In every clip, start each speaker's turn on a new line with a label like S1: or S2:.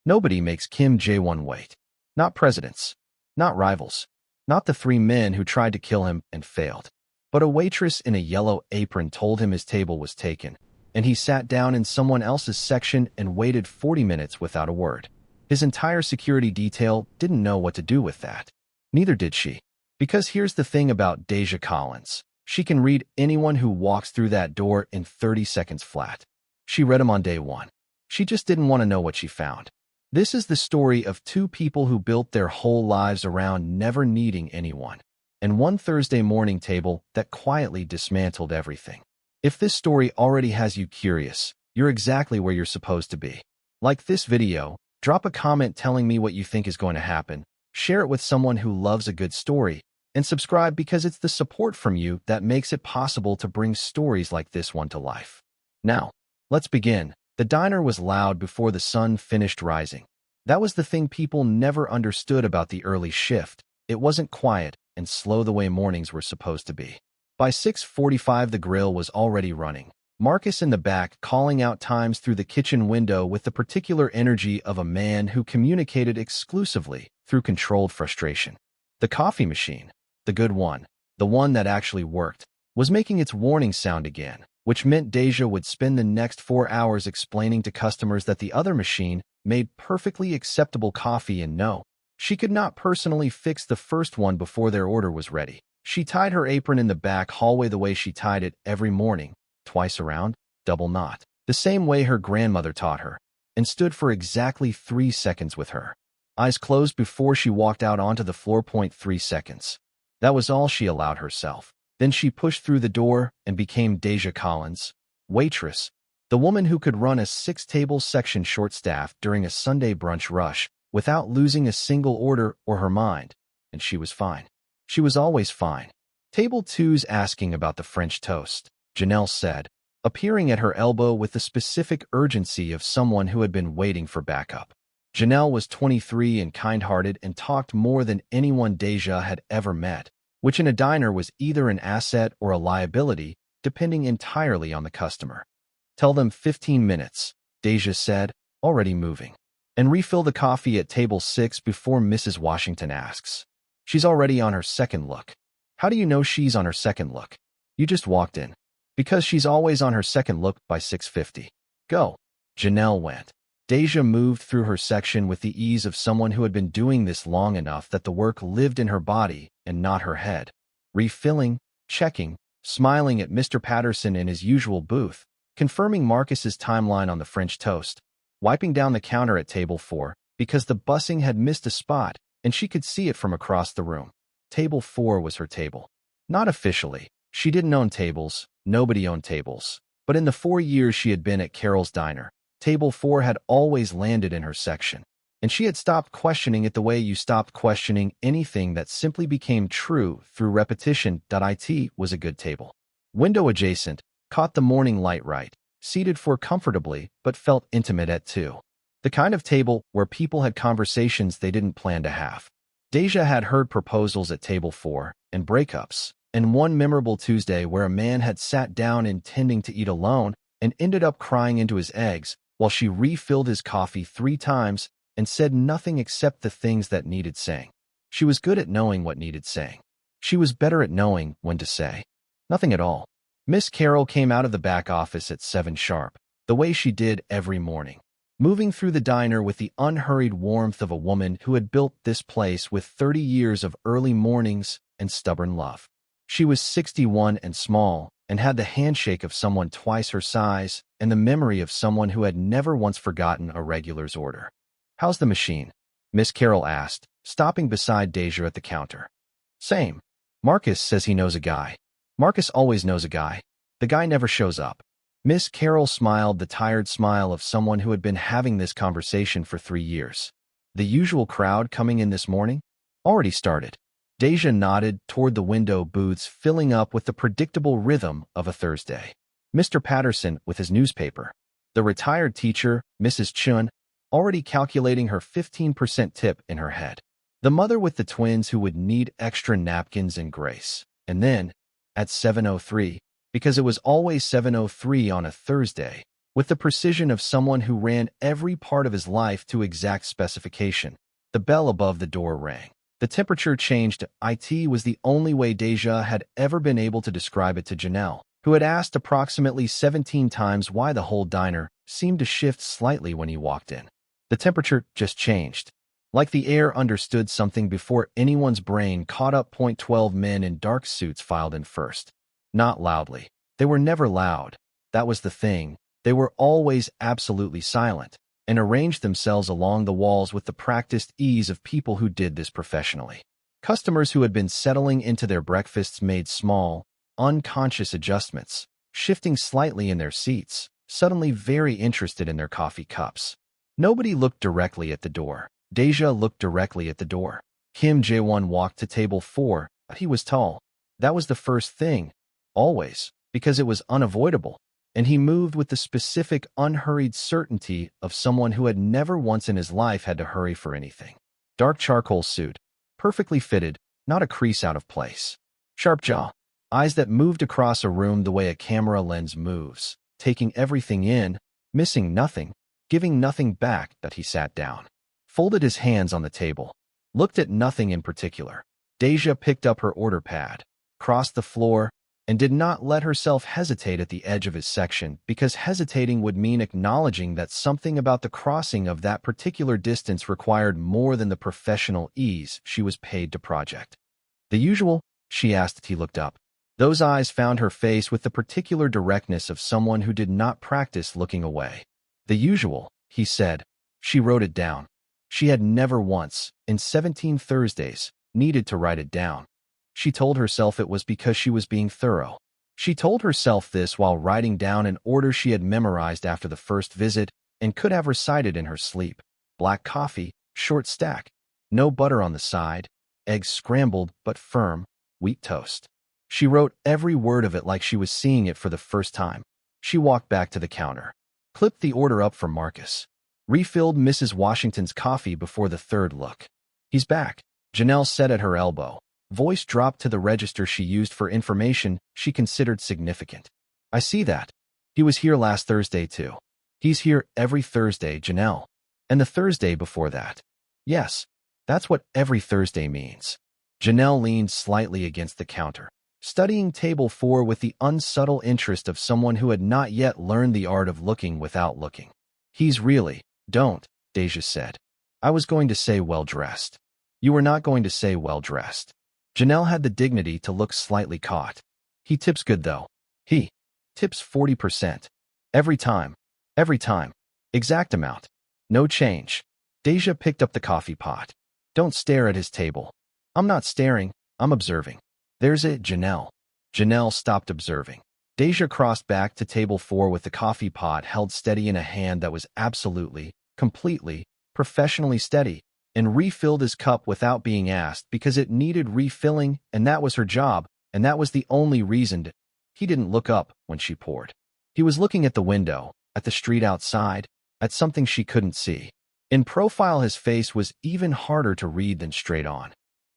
S1: Nobody makes Kim Jae-won wait. Not presidents. Not rivals. Not the three men who tried to kill him and failed. But a waitress in a yellow apron told him his table was taken, and he sat down in someone else's section and waited 40 minutes without a word. His entire security detail didn't know what to do with that. Neither did she. Because here's the thing about Deja Collins. She can read anyone who walks through that door in 30 seconds flat. She read him on day one. She just didn't want to know what she found. This is the story of two people who built their whole lives around never needing anyone, and one Thursday morning table that quietly dismantled everything. If this story already has you curious, you're exactly where you're supposed to be. Like this video, drop a comment telling me what you think is going to happen, share it with someone who loves a good story, and subscribe because it's the support from you that makes it possible to bring stories like this one to life. Now, let's begin. The diner was loud before the sun finished rising. That was the thing people never understood about the early shift. It wasn't quiet and slow the way mornings were supposed to be. By 6:45 the grill was already running. Marcus in the back calling out times through the kitchen window with the particular energy of a man who communicated exclusively through controlled frustration. The coffee machine, the good one, the one that actually worked, was making its warning sound again, which meant Deja would spend the next 4 hours explaining to customers that the other machine made perfectly acceptable coffee and no, she could not personally fix the first one before their order was ready. She tied her apron in the back hallway the way she tied it every morning, twice around, double knot, the same way her grandmother taught her, and stood for exactly 3 seconds with her eyes closed before she walked out onto the floor. 3 seconds. That was all she allowed herself. Then she pushed through the door and became Deja Collins, waitress, the woman who could run a 6-table section short-staffed during a Sunday brunch rush without losing a single order or her mind, and she was fine. She was always fine. Table 2's asking about the French toast, Janelle said, appearing at her elbow with the specific urgency of someone who had been waiting for backup. Janelle was 23 and kind-hearted and talked more than anyone Deja had ever met, which in a diner was either an asset or a liability, depending entirely on the customer. Tell them 15 minutes, Deja said, already moving. And refill the coffee at table 6 before Mrs. Washington asks. She's already on her second look. How do you know she's on her second look? You just walked in. Because she's always on her second look by 6:50. Go. Janelle went. Deja moved through her section with the ease of someone who had been doing this long enough that the work lived in her body and not her head. Refilling, checking, smiling at Mr. Patterson in his usual booth, confirming Marcus's timeline on the French toast, wiping down the counter at table 4 because the busing had missed a spot and she could see it from across the room. Table 4 was her table. Not officially. She didn't own tables. Nobody owned tables. But in the 4 years she had been at Carol's Diner, table 4 had always landed in her section. And she had stopped questioning it the way you stopped questioning anything that simply became true through repetition. It was a good table. Window adjacent, caught the morning light right, seated for comfortably but felt intimate at 2. The kind of table where people had conversations they didn't plan to have. Deja had heard proposals at table 4 and breakups, and one memorable Tuesday where a man had sat down intending to eat alone and ended up crying into his eggs while she refilled his coffee 3 times and said nothing except the things that needed saying. She was good at knowing what needed saying. She was better at knowing when to say nothing at all. Miss Carol came out of the back office at 7 sharp, the way she did every morning, moving through the diner with the unhurried warmth of a woman who had built this place with 30 years of early mornings and stubborn love. She was 61 and small and had the handshake of someone twice her size and the memory of someone who had never once forgotten a regular's order. How's the machine? Miss Carol asked, stopping beside Deja at the counter. Same. Marcus says he knows a guy. Marcus always knows a guy. The guy never shows up. Miss Carol smiled the tired smile of someone who had been having this conversation for 3 years. The usual crowd coming in this morning? Already started. Deja nodded toward the window booths filling up with the predictable rhythm of a Thursday. Mr. Patterson with his newspaper. The retired teacher, Mrs. Chun, already calculating her 15% tip in her head. The mother with the twins who would need extra napkins and Grace. And then, at 7:03, because it was always 7:03 on a Thursday, with the precision of someone who ran every part of his life to exact specification. The bell above the door rang. The temperature changed. It was the only way Deja had ever been able to describe it to Janelle, who had asked approximately 17 times why the whole diner seemed to shift slightly when he walked in. The temperature just changed. Like the air understood something before anyone's brain caught up. 12 men in dark suits filed in first. Not loudly. They were never loud. That was the thing. They were always absolutely silent, and arranged themselves along the walls with the practiced ease of people who did this professionally. Customers who had been settling into their breakfasts made small, unconscious adjustments, shifting slightly in their seats, suddenly very interested in their coffee cups. Nobody looked directly at the door. Deja looked directly at the door. Jae-won walked to table 4. He was tall. That was the first thing. Always. Because it was unavoidable. And he moved with the specific, unhurried certainty of someone who had never once in his life had to hurry for anything. Dark charcoal suit. Perfectly fitted, not a crease out of place. Sharp jaw. Eyes that moved across a room the way a camera lens moves, taking everything in, missing nothing, giving nothing back. That he sat down. Folded his hands on the table. Looked at nothing in particular. Deja picked up her order pad, crossed the floor, and did not let herself hesitate at the edge of his section, because hesitating would mean acknowledging that something about the crossing of that particular distance required more than the professional ease she was paid to project. The usual? She asked. He looked up. Those eyes found her face with the particular directness of someone who did not practice looking away. The usual, he said. She wrote it down. She had never once, in 17 Thursdays, needed to write it down. She told herself it was because she was being thorough. She told herself this while writing down an order she had memorized after the first visit and could have recited in her sleep. Black coffee, short stack, no butter on the side, eggs scrambled but firm, wheat toast. She wrote every word of it like she was seeing it for the first time. She walked back to the counter, clipped the order up for Marcus, refilled Mrs. Washington's coffee before the third look. He's back, Janelle said at her elbow. Voice dropped to the register she used for information she considered significant. I see that. He was here last Thursday too. He's here every Thursday, Janelle. And the Thursday before that. Yes, that's what every Thursday means. Janelle leaned slightly against the counter, studying table 4 with the unsubtle interest of someone who had not yet learned the art of looking without looking. He's really, don't, Deja said. I was going to say well-dressed. You were not going to say well-dressed. Janelle had the dignity to look slightly caught. He tips good though. He tips 40%. Every time. Every time. Exact amount. No change. Deja picked up the coffee pot. Don't stare at his table. I'm not staring, I'm observing. There's it, Janelle. Janelle stopped observing. Deja crossed back to table 4 with the coffee pot held steady in a hand that was absolutely, completely, professionally steady, and refilled his cup without being asked because it needed refilling, and that was her job, and that was the only reason. He didn't look up when she poured. He was looking at the window, at the street outside, at something she couldn't see. In profile, his face was even harder to read than straight on.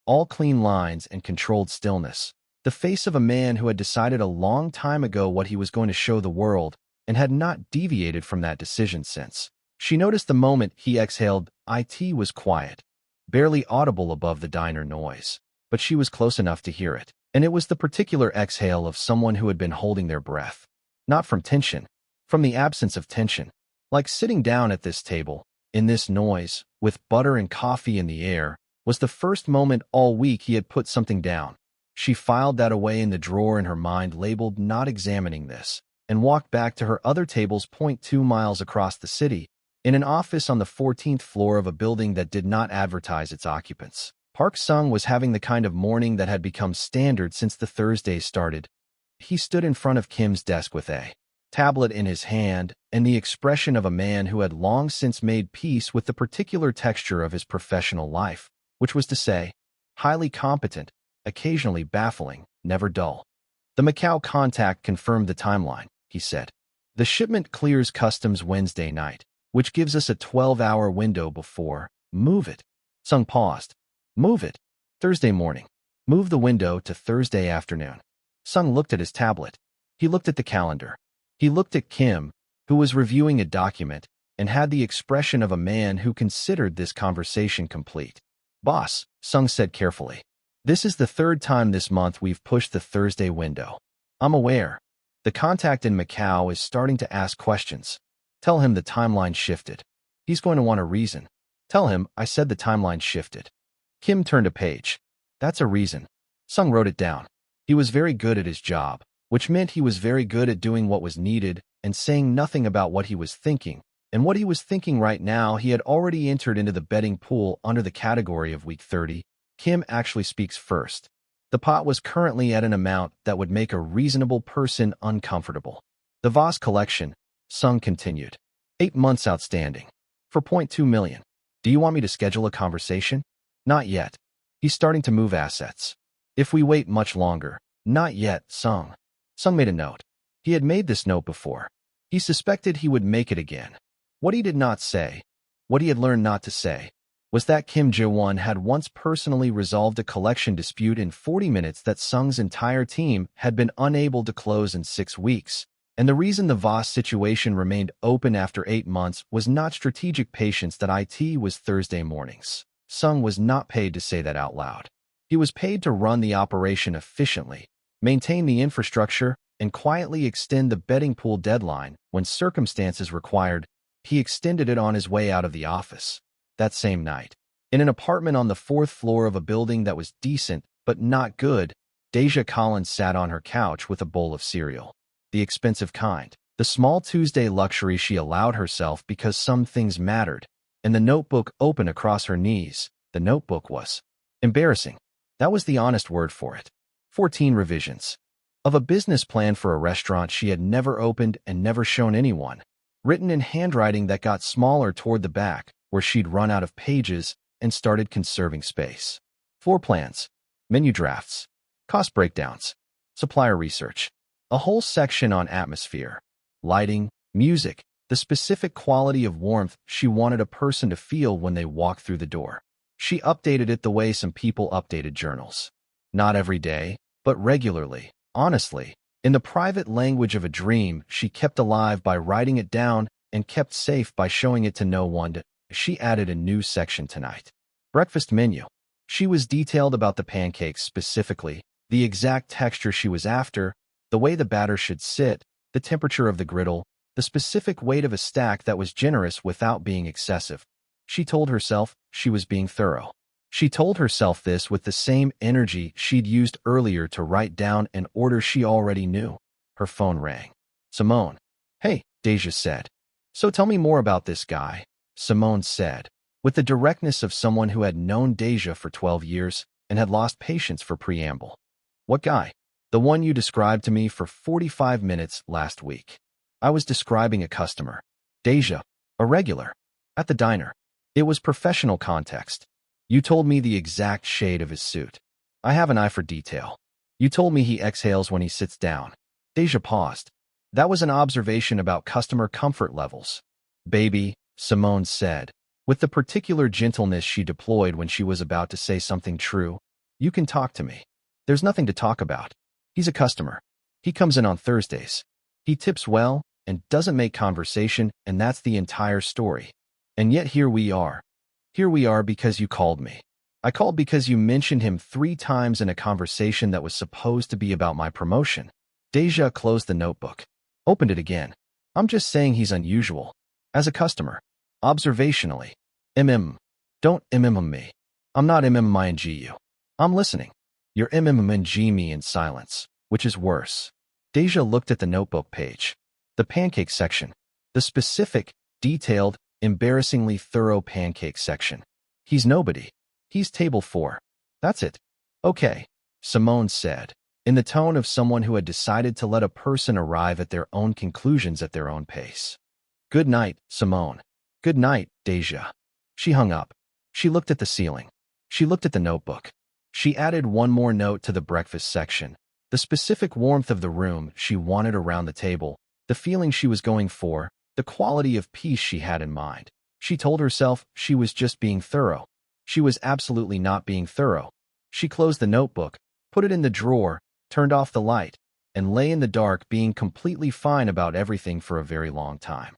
S1: All clean lines and controlled stillness. The face of a man who had decided a long time ago what he was going to show the world and had not deviated from that decision since. She noticed the moment he exhaled. It was quiet, barely audible above the diner noise, but she was close enough to hear it, and it was the particular exhale of someone who had been holding their breath. Not from tension, from the absence of tension. Like sitting down at this table, in this noise, with butter and coffee in the air, was the first moment all week he had put something down. She filed that away in the drawer in her mind labeled "Not Examining This," and walked back to her other tables. 2 miles across the city, in an office on the 14th floor of a building that did not advertise its occupants. Park Sung was having the kind of morning that had become standard since the Thursdays started. He stood in front of Kim's desk with a tablet in his hand and the expression of a man who had long since made peace with the particular texture of his professional life, which was to say, highly competent, occasionally baffling, never dull. The Macau contact confirmed the timeline, he said. The shipment clears customs Wednesday night, which gives us a 12-hour window before. Move it. Sung paused. Move it. Thursday morning. Move the window to Thursday afternoon. Sung looked at his tablet. He looked at the calendar. He looked at Kim, who was reviewing a document and had the expression of a man who considered this conversation complete. "Boss," Sung said carefully. "This is the third time this month we've pushed the Thursday window. I'm aware. The contact in Macau is starting to ask questions. Tell him the timeline shifted. He's going to want a reason. Tell him I said the timeline shifted." Kim turned a page. "That's a reason." Sung wrote it down. He was very good at his job, which meant he was very good at doing what was needed and saying nothing about what he was thinking. And what he was thinking right now, he had already entered into the betting pool under the category of Week 30. Kim actually speaks first. The pot was currently at an amount that would make a reasonable person uncomfortable. "The Voss collection," Sung continued. 8 months outstanding. For $0.2 million. Do you want me to schedule a conversation? Not yet. He's starting to move assets. If we wait much longer. Not yet, Sung. Sung made a note. He had made this note before. He suspected he would make it again. What he did not say, what he had learned not to say, was that Kim Jae-won had once personally resolved a collection dispute in 40 minutes that Sung's entire team had been unable to close in 6 weeks. And the reason the Voss situation remained open after 8 months was not strategic patience that it was Thursday mornings. Sung was not paid to say that out loud. He was paid to run the operation efficiently, maintain the infrastructure, and quietly extend the betting pool deadline when circumstances required. He extended it on his way out of the office. That same night, in an apartment on the 4th floor of a building that was decent but not good, Deja Collins sat on her couch with a bowl of cereal. The expensive kind, the small Tuesday luxury she allowed herself because some things mattered, and the notebook open across her knees. The notebook was embarrassing. That was the honest word for it. 14 revisions of a business plan for a restaurant she had never opened and never shown anyone, written in handwriting that got smaller toward the back, where she'd run out of pages and started conserving space. Floor plans, menu drafts, cost breakdowns, supplier research, a whole section on atmosphere, lighting, music, the specific quality of warmth she wanted a person to feel when they walked through the door. She updated it the way some people updated journals. Not every day, but regularly, honestly. In the private language of a dream she kept alive by writing it down and kept safe by showing it to no one. She added a new section tonight. Breakfast menu. She was detailed about the pancakes specifically, the exact texture she was after, the way the batter should sit, the temperature of the griddle, the specific weight of a stack that was generous without being excessive. She told herself she was being thorough. She told herself this with the same energy she'd used earlier to write down an order she already knew. Her phone rang. "Simone." "Hey," Deja said. "So tell me more about this guy," Simone said, with the directness of someone who had known Deja for 12 years and had lost patience for preamble. "What guy?" "The one you described to me for 45 minutes last week." "I was describing a customer." "Deja, a regular." "At the diner." "It was professional context. You told me the exact shade of his suit." "I have an eye for detail." "You told me he exhales when he sits down." Deja paused. "That was an observation about customer comfort levels." "Baby," Simone said, with the particular gentleness she deployed when she was about to say something true, "you can talk to me. There's nothing to talk about. He's a customer. He comes in on Thursdays. He tips well and doesn't make conversation, and that's the entire story. And yet here we are. Here we are because you called me. I called because you mentioned him 3 times in a conversation that was supposed to be about my promotion." Deja closed the notebook. Opened it again. "I'm just saying he's unusual. As a customer. Observationally. Don't me. I'm not mming you. I'm listening. You're mming me in silence, which is worse." Deja looked at the notebook page. The pancake section. The specific, detailed, embarrassingly thorough pancake section. "He's nobody. He's table 4. That's it." "Okay," Simone said, in the tone of someone who had decided to let a person arrive at their own conclusions at their own pace. "Good night, Simone." "Good night, Deja." She hung up. She looked at the ceiling. She looked at the notebook. She added one more note to the breakfast section. The specific warmth of the room she wanted around the table, the feeling she was going for, the quality of peace she had in mind. She told herself she was just being thorough. She was absolutely not being thorough. She closed the notebook, put it in the drawer, turned off the light, and lay in the dark being completely fine about everything for a very long time.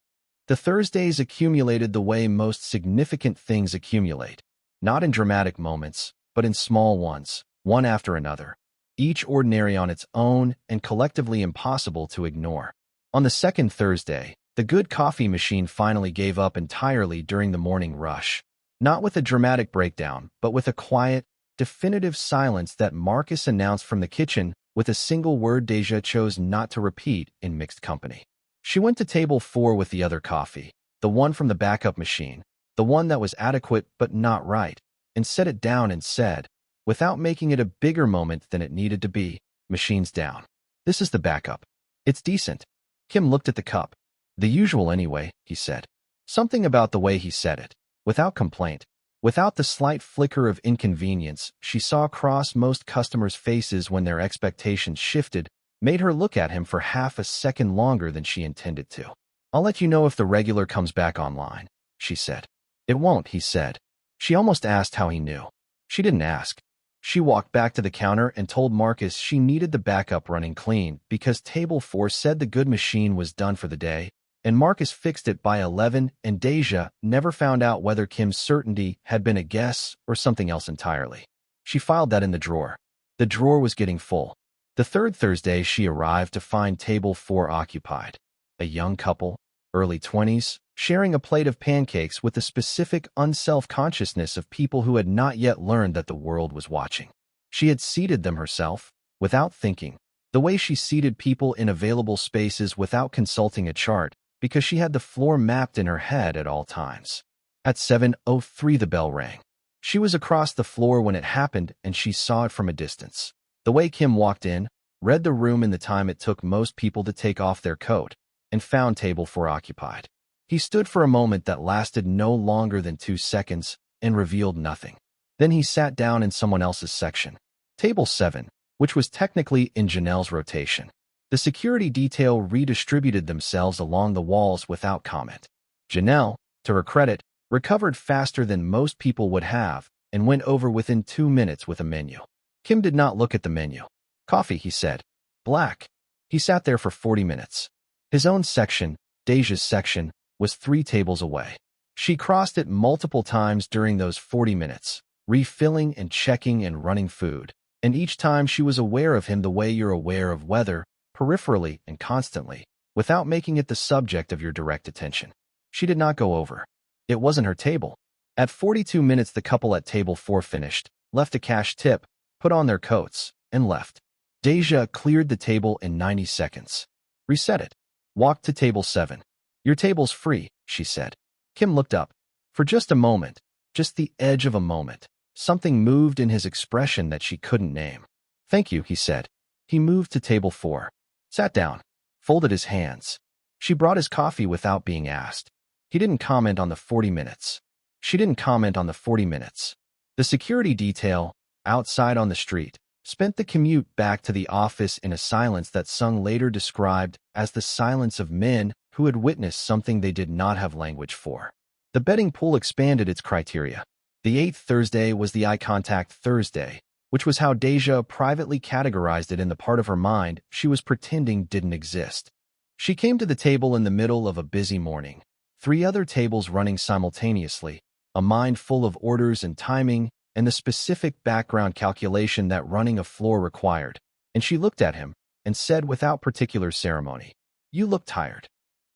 S1: The Thursdays accumulated the way most significant things accumulate, not in dramatic moments, but in small ones, one after another, each ordinary on its own and collectively impossible to ignore. On the second Thursday, the good coffee machine finally gave up entirely during the morning rush, not with a dramatic breakdown, but with a quiet, definitive silence that Marcus announced from the kitchen with a single word Deja chose not to repeat in mixed company. She went to table 4 with the other coffee, the one from the backup machine, the one that was adequate but not right, and set it down and said, without making it a bigger moment than it needed to be, "Machine's down. This is the backup. It's decent." Kim looked at the cup. "The usual anyway," he said. Something about the way he said it, without complaint, without the slight flicker of inconvenience she saw across most customers' faces when their expectations shifted, made her look at him for half a second longer than she intended to. "I'll let you know if the regular comes back online," she said. "It won't," he said. She almost asked how he knew. She didn't ask. She walked back to the counter and told Marcus she needed the backup running clean because table 4 said the good machine was done for the day, and Marcus fixed it by 11, and Deja never found out whether Kim's certainty had been a guess or something else entirely. She filed that in the drawer. The drawer was getting full. The third Thursday she arrived to find table 4 occupied. A young couple, early 20s, sharing a plate of pancakes with the specific unself-consciousness of people who had not yet learned that the world was watching. She had seated them herself, without thinking, the way she seated people in available spaces without consulting a chart, because she had the floor mapped in her head at all times. At 7:03 the bell rang. She was across the floor when it happened and she saw it from a distance. The way Kim walked in, read the room in the time it took most people to take off their coat, and found table 4 occupied. He stood for a moment that lasted no longer than 2 seconds and revealed nothing. Then he sat down in someone else's section. Table 7, which was technically in Janelle's rotation. The security detail redistributed themselves along the walls without comment. Janelle, to her credit, recovered faster than most people would have and went over within 2 minutes with a menu. Kim did not look at the menu. "Coffee," he said. "Black." He sat there for 40 minutes. His own section, Deja's section, was 3 tables away. She crossed it multiple times during those 40 minutes, refilling and checking and running food, and each time she was aware of him the way you're aware of weather, peripherally and constantly, without making it the subject of your direct attention. She did not go over. It wasn't her table. At 42 minutes the couple at table 4 finished, left a cash tip, put on their coats, and left. Deja cleared the table in 90 seconds. Reset it. Walked to table 7. "Your table's free," she said. Kim looked up. For just a moment, just the edge of a moment, something moved in his expression that she couldn't name. "Thank you," he said. He moved to table 4. Sat down. Folded his hands. She brought his coffee without being asked. He didn't comment on the 40 minutes. She didn't comment on the 40 minutes. The security detail, outside on the street, spent the commute back to the office in a silence that Sung later described as the silence of men who had witnessed something they did not have language for. The betting pool expanded its criteria. The 8th Thursday was the eye contact Thursday, which was how Deja privately categorized it in the part of her mind she was pretending didn't exist. She came to the table in the middle of a busy morning, 3 other tables running simultaneously, a mind full of orders and timing, and the specific background calculation that running a floor required, and she looked at him and said without particular ceremony, "You look tired."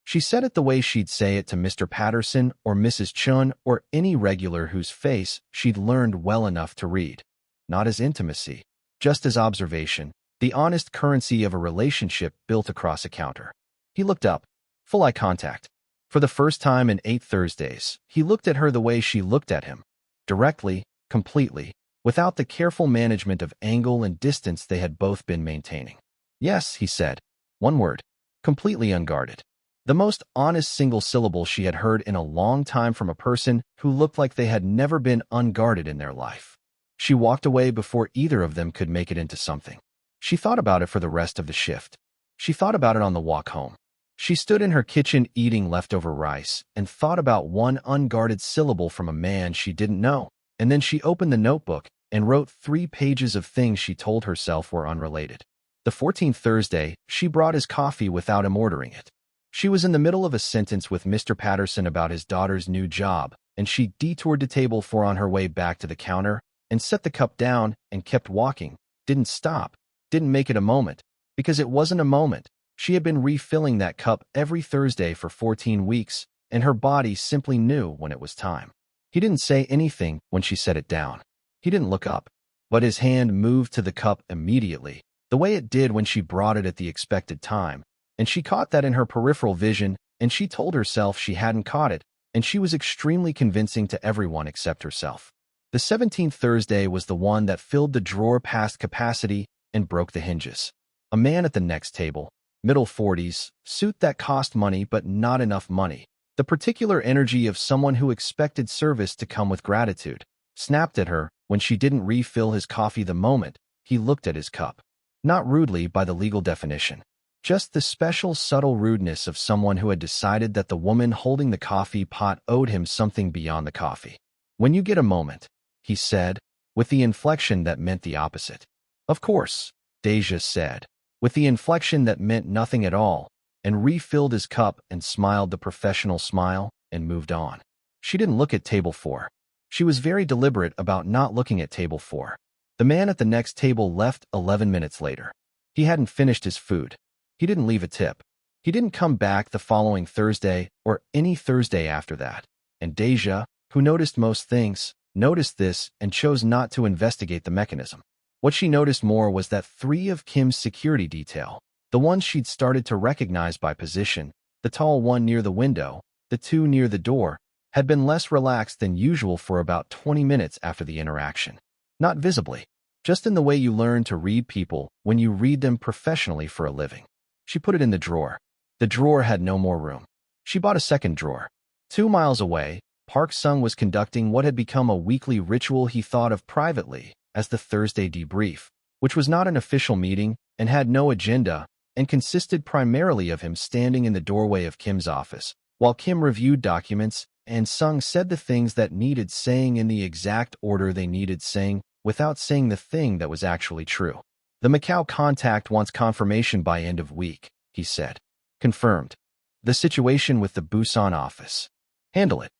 S1: She said it the way she'd say it to Mr. Patterson or Mrs. Chun or any regular whose face she'd learned well enough to read. Not as intimacy, just as observation, the honest currency of a relationship built across a counter. He looked up, full eye contact. For the first time in 8 Thursdays, he looked at her the way she looked at him, directly, completely, without the careful management of angle and distance they had both been maintaining. "Yes," he said. One word, completely unguarded. The most honest single syllable she had heard in a long time from a person who looked like they had never been unguarded in their life. She walked away before either of them could make it into something. She thought about it for the rest of the shift. She thought about it on the walk home. She stood in her kitchen eating leftover rice and thought about one unguarded syllable from a man she didn't know, and then she opened the notebook and wrote 3 pages of things she told herself were unrelated. The 14th Thursday, she brought his coffee without him ordering it. She was in the middle of a sentence with Mr. Patterson about his daughter's new job, and she detoured to table 4 on her way back to the counter and set the cup down and kept walking, didn't stop, didn't make it a moment, because it wasn't a moment. She had been refilling that cup every Thursday for 14 weeks, and her body simply knew when it was time. He didn't say anything when she set it down. He didn't look up, but his hand moved to the cup immediately, the way it did when she brought it at the expected time, and she caught that in her peripheral vision, and she told herself she hadn't caught it, and she was extremely convincing to everyone except herself. The 17th Thursday was the one that filled the drawer past capacity and broke the hinges. A man at the next table, middle 40s, suit that cost money but not enough money, the particular energy of someone who expected service to come with gratitude, snapped at her when she didn't refill his coffee the moment he looked at his cup. Not rudely by the legal definition. Just the special subtle rudeness of someone who had decided that the woman holding the coffee pot owed him something beyond the coffee. "When you get a moment," he said, with the inflection that meant the opposite. "Of course," Deja said, with the inflection that meant nothing at all, and refilled his cup and smiled the professional smile and moved on. She didn't look at table 4. She was very deliberate about not looking at table 4. The man at the next table left 11 minutes later. He hadn't finished his food. He didn't leave a tip. He didn't come back the following Thursday or any Thursday after that. And Deja, who noticed most things, noticed this and chose not to investigate the mechanism. What she noticed more was that 3 of Kim's security detail, the ones she'd started to recognize by position, the tall one near the window, the 2 near the door, had been less relaxed than usual for about 20 minutes after the interaction. Not visibly, just in the way you learn to read people when you read them professionally for a living. She put it in the drawer. The drawer had no more room. She bought a second drawer. 2 miles away, Park Sung was conducting what had become a weekly ritual he thought of privately as the Thursday debrief, which was not an official meeting and had no agenda and consisted primarily of him standing in the doorway of Kim's office, while Kim reviewed documents and Sung said the things that needed saying in the exact order they needed saying without saying the thing that was actually true. "The Macau contact wants confirmation by end of week," he said. "Confirmed. The situation with the Busan office. Handle it.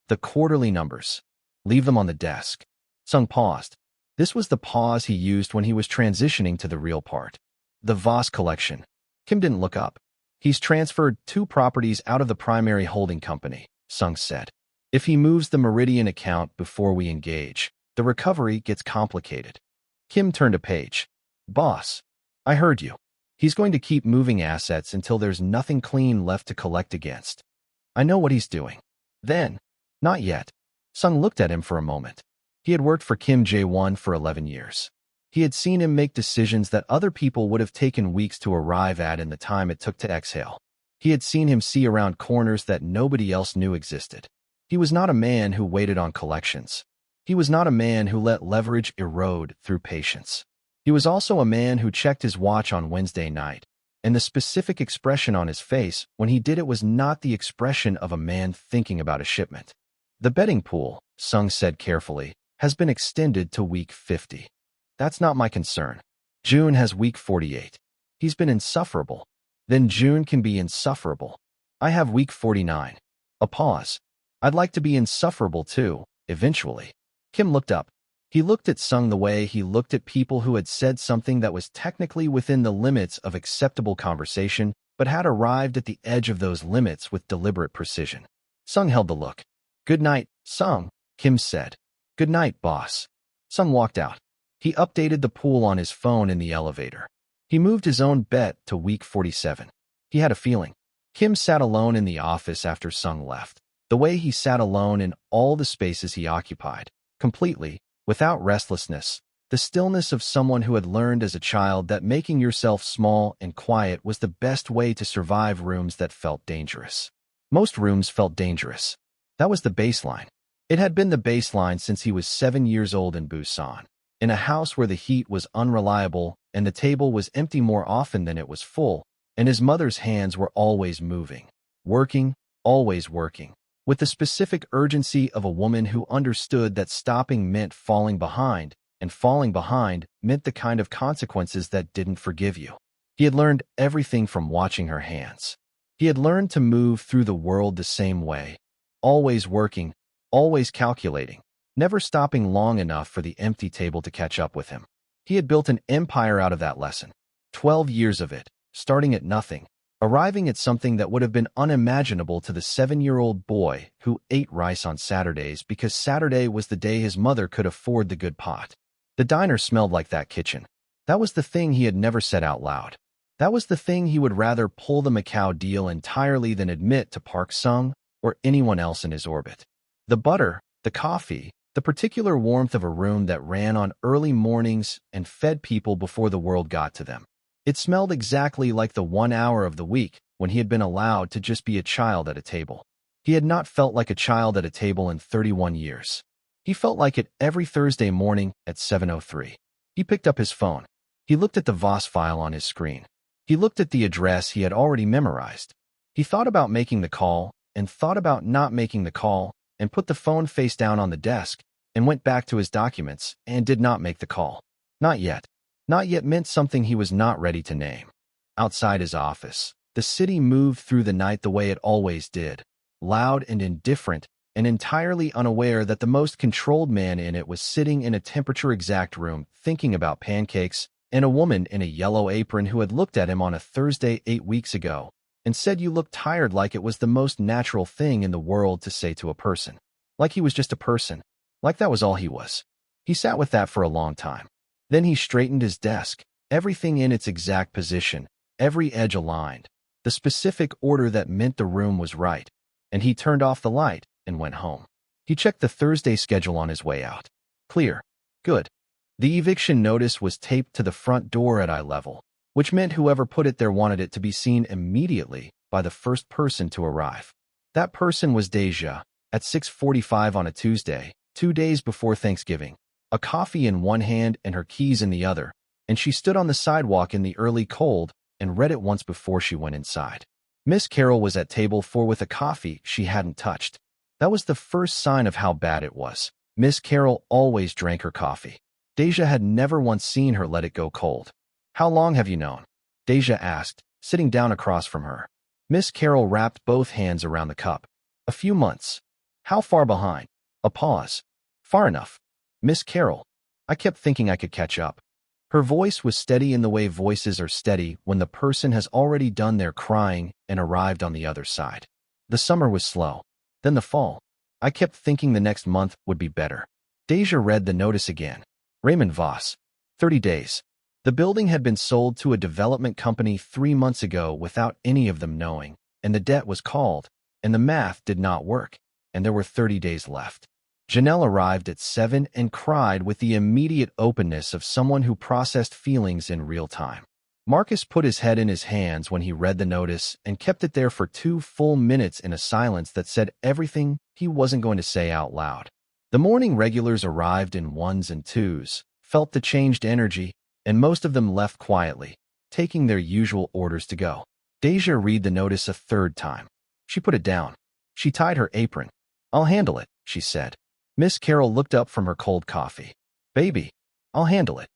S1: The quarterly numbers. Leave them on the desk." Sung paused. This was the pause he used when he was transitioning to the real part. "The Voss collection." Kim didn't look up. "He's transferred 2 properties out of the primary holding company," Sung said. "If he moves the Meridian account before we engage, the recovery gets complicated." Kim turned a page. "Boss, I heard you. He's going to keep moving assets until there's nothing clean left to collect against. I know what he's doing." "Then?" "Not yet." Sung looked at him for a moment. He had worked for Kim Jae-won for 11 years. He had seen him make decisions that other people would have taken weeks to arrive at in the time it took to exhale. He had seen him see around corners that nobody else knew existed. He was not a man who waited on collections. He was not a man who let leverage erode through patience. He was also a man who checked his watch on Wednesday night, and the specific expression on his face when he did it was not the expression of a man thinking about a shipment. "The betting pool," Sung said carefully, "has been extended to week 50. That's not my concern. June has week 48. He's been insufferable. Then June can be insufferable. I have week 49. A pause. I'd like to be insufferable too, eventually." Kim looked up. He looked at Sung the way he looked at people who had said something that was technically within the limits of acceptable conversation, but had arrived at the edge of those limits with deliberate precision. Sung held the look. "Good night, Sung," Kim said. "Good night, boss." Sung walked out. He updated the pool on his phone in the elevator. He moved his own bet to week 47. He had a feeling. Kim sat alone in the office after Sung left, the way he sat alone in all the spaces he occupied, completely, without restlessness, the stillness of someone who had learned as a child that making yourself small and quiet was the best way to survive rooms that felt dangerous. Most rooms felt dangerous. That was the baseline. It had been the baseline since he was 7 years old in Busan, in a house where the heat was unreliable and the table was empty more often than it was full, and his mother's hands were always moving, working, always working, with the specific urgency of a woman who understood that stopping meant falling behind and falling behind meant the kind of consequences that didn't forgive you. He had learned everything from watching her hands. He had learned to move through the world the same way, always working, always calculating, never stopping long enough for the empty table to catch up with him. He had built an empire out of that lesson. 12 years of it, starting at nothing, arriving at something that would have been unimaginable to the 7-year-old boy who ate rice on Saturdays because Saturday was the day his mother could afford the good pot. The diner smelled like that kitchen. That was the thing he had never said out loud. That was the thing he would rather pull the Macau deal entirely than admit to Park Sung or anyone else in his orbit. The butter, the coffee, the particular warmth of a room that ran on early mornings and fed people before the world got to them. It smelled exactly like the 1 hour of the week when he had been allowed to just be a child at a table. He had not felt like a child at a table in 31 years. He felt like it every Thursday morning at 7:03. He picked up his phone. He looked at the Voss file on his screen. He looked at the address he had already memorized. He thought about making the call and thought about not making the call and put the phone face down on the desk and went back to his documents and did not make the call. Not yet. Not yet meant something he was not ready to name. Outside his office, the city moved through the night the way it always did, loud and indifferent, and entirely unaware that the most controlled man in it was sitting in a temperature-exact room thinking about pancakes and a woman in a yellow apron who had looked at him on a Thursday 8 weeks ago and said you looked tired, like it was the most natural thing in the world to say to a person. Like he was just a person. Like that was all he was. He sat with that for a long time. Then he straightened his desk, everything in its exact position, every edge aligned, the specific order that meant the room was right, and he turned off the light and went home. He checked the Thursday schedule on his way out. Clear. Good. The eviction notice was taped to the front door at eye level, which meant whoever put it there wanted it to be seen immediately by the first person to arrive. That person was Deja, at 6:45 on a Tuesday, 2 days before Thanksgiving, a coffee in one hand and her keys in the other, and she stood on the sidewalk in the early cold and read it once before she went inside. Miss Carroll was at table 4 with a coffee she hadn't touched. That was the first sign of how bad it was. Miss Carroll always drank her coffee. Deja had never once seen her let it go cold. "How long have you known?" Deja asked, sitting down across from her. Miss Carroll wrapped both hands around the cup. "A few months." "How far behind?" A pause. "Far enough." "Miss Carroll, I kept thinking I could catch up." Her voice was steady in the way voices are steady when the person has already done their crying and arrived on the other side. The summer was slow. Then the fall. "I kept thinking the next month would be better." Deja read the notice again. Raymond Voss. 30 days. The building had been sold to a development company 3 months ago without any of them knowing, and the debt was called, and the math did not work, and there were 30 days left. Janelle arrived at 7 and cried with the immediate openness of someone who processed feelings in real time. Marcus put his head in his hands when he read the notice and kept it there for 2 full minutes in a silence that said everything he wasn't going to say out loud. The morning regulars arrived in 1s and 2s, felt the changed energy, and most of them left quietly, taking their usual orders to go. Deja read the notice a 3rd time. She put it down. She tied her apron. "I'll handle it," she said. Miss Carroll looked up from her cold coffee. "Baby, I'll handle it."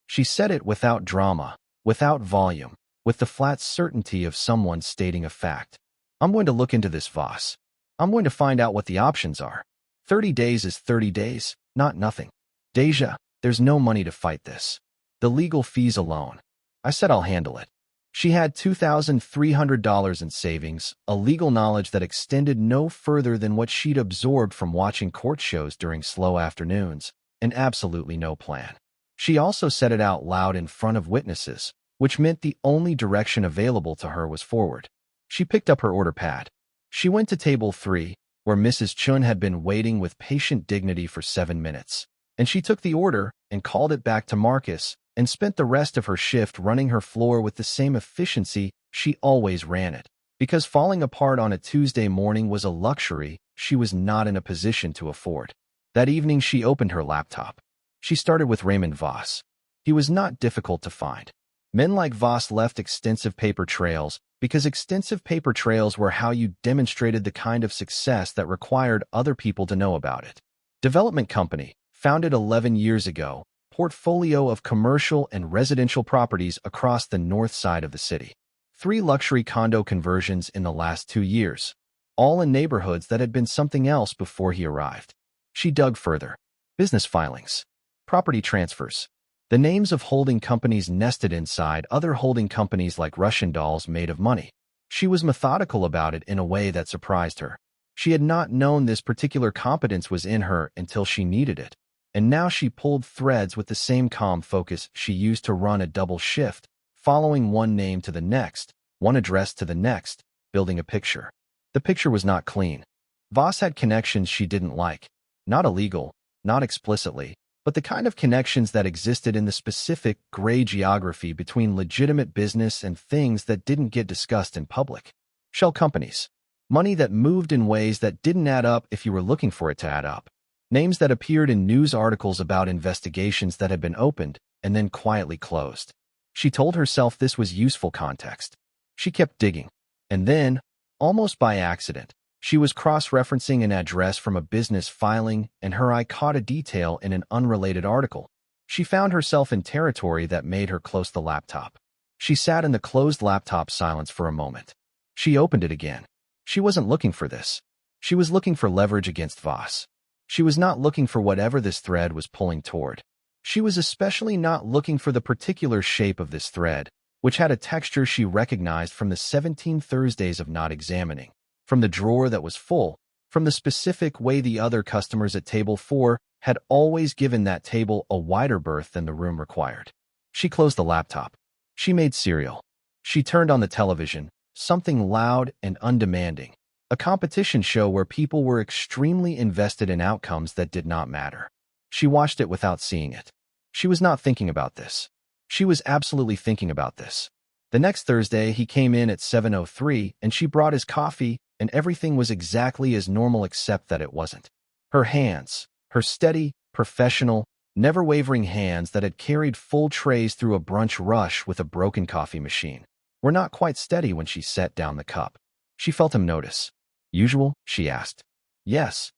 S1: She said it without drama, without volume, with the flat certainty of someone stating a fact. "I'm going to look into this, Voss. I'm going to find out what the options are. 30 days is 30 days, not nothing. Deja, there's no money to fight this. The legal fees alone. I said I'll handle it." She had $2,300 in savings, a legal knowledge that extended no further than what she'd absorbed from watching court shows during slow afternoons, and absolutely no plan. She also said it out loud in front of witnesses, which meant the only direction available to her was forward. She picked up her order pad. She went to table 3, where Mrs. Chun had been waiting with patient dignity for 7 minutes, and she took the order and called it back to Marcus, and spent the rest of her shift running her floor with the same efficiency she always ran it. Because falling apart on a Tuesday morning was a luxury she was not in a position to afford. That evening she opened her laptop. She started with Raymond Voss. He was not difficult to find. Men like Voss left extensive paper trails because extensive paper trails were how you demonstrated the kind of success that required other people to know about it. Development company, founded 11 years ago, portfolio of commercial and residential properties across the north side of the city. 3 luxury condo conversions in the last 2 years, all in neighborhoods that had been something else before he arrived. She dug further. Business filings, property transfers. The names of holding companies nested inside other holding companies like Russian dolls made of money. She was methodical about it in a way that surprised her. She had not known this particular competence was in her until she needed it, and now she pulled threads with the same calm focus she used to run a double shift, following one name to the next, one address to the next, building a picture. The picture was not clean. Voss had connections she didn't like. Not illegal, not explicitly, but the kind of connections that existed in the specific gray geography between legitimate business and things that didn't get discussed in public. Shell companies. Money that moved in ways that didn't add up if you were looking for it to add up. Names that appeared in news articles about investigations that had been opened and then quietly closed. She told herself this was useful context. She kept digging. And then, almost by accident, she was cross-referencing an address from a business filing, and her eye caught a detail in an unrelated article. She found herself in territory that made her close the laptop. She sat in the closed laptop silence for a moment. She opened it again. She wasn't looking for this. She was looking for leverage against Voss. She was not looking for whatever this thread was pulling toward. She was especially not looking for the particular shape of this thread, which had a texture she recognized from the 17 Thursdays of not examining. From the drawer that was full, from the specific way the other customers at table 4 had always given that table a wider berth than the room required. She closed the laptop. She made cereal. She turned on the television, something loud and undemanding, a competition show where people were extremely invested in outcomes that did not matter. She watched it without seeing it. She was not thinking about this. She was absolutely thinking about this. The next Thursday, he came in at 7:03, and she brought his coffee, and everything was exactly as normal except that it wasn't. Her hands, her steady, professional, never-wavering hands that had carried full trays through a brunch rush with a broken coffee machine, were not quite steady when she set down the cup. She felt him notice. "Usual?" she asked. "Yes."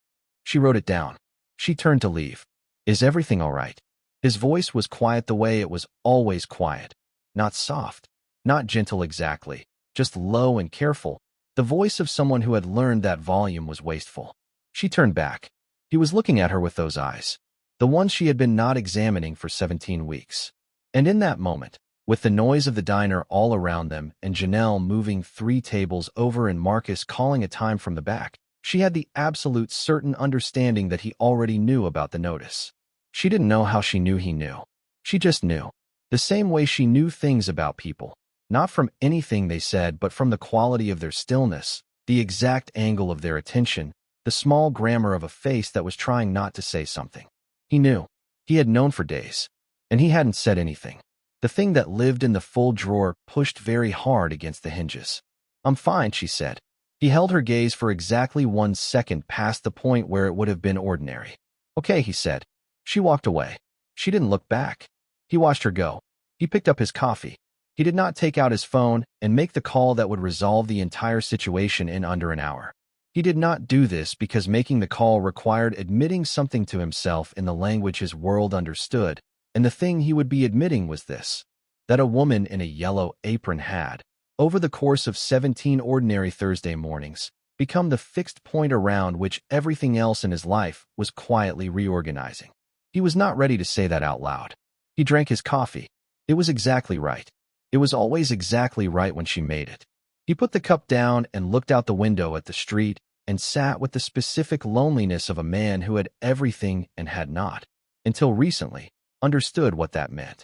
S1: She wrote it down. She turned to leave. "Is everything all right?" His voice was quiet the way it was always quiet. Not soft, not gentle exactly, just low and careful. The voice of someone who had learned that volume was wasteful. She turned back. He was looking at her with those eyes, the ones she had been not examining for 17 weeks. And in that moment, with the noise of the diner all around them and Janelle moving 3 tables over and Marcus calling a time from the back, she had the absolute certain understanding that he already knew about the notice. She didn't know how she knew he knew. She just knew. The same way she knew things about people. Not from anything they said, but from the quality of their stillness, the exact angle of their attention, the small grammar of a face that was trying not to say something. He knew. He had known for days. And he hadn't said anything. The thing that lived in the full drawer pushed very hard against the hinges. "I'm fine," she said. He held her gaze for exactly 1 second past the point where it would have been ordinary. "Okay," he said. She walked away. She didn't look back. He watched her go. He picked up his coffee. He did not take out his phone and make the call that would resolve the entire situation in under an hour. He did not do this because making the call required admitting something to himself in the language his world understood, and the thing he would be admitting was this: that a woman in a yellow apron had, over the course of 17 ordinary Thursday mornings, become the fixed point around which everything else in his life was quietly reorganizing. He was not ready to say that out loud. He drank his coffee. It was exactly right. It was always exactly right when she made it. He put the cup down and looked out the window at the street and sat with the specific loneliness of a man who had everything and had not, until recently, understood what that meant.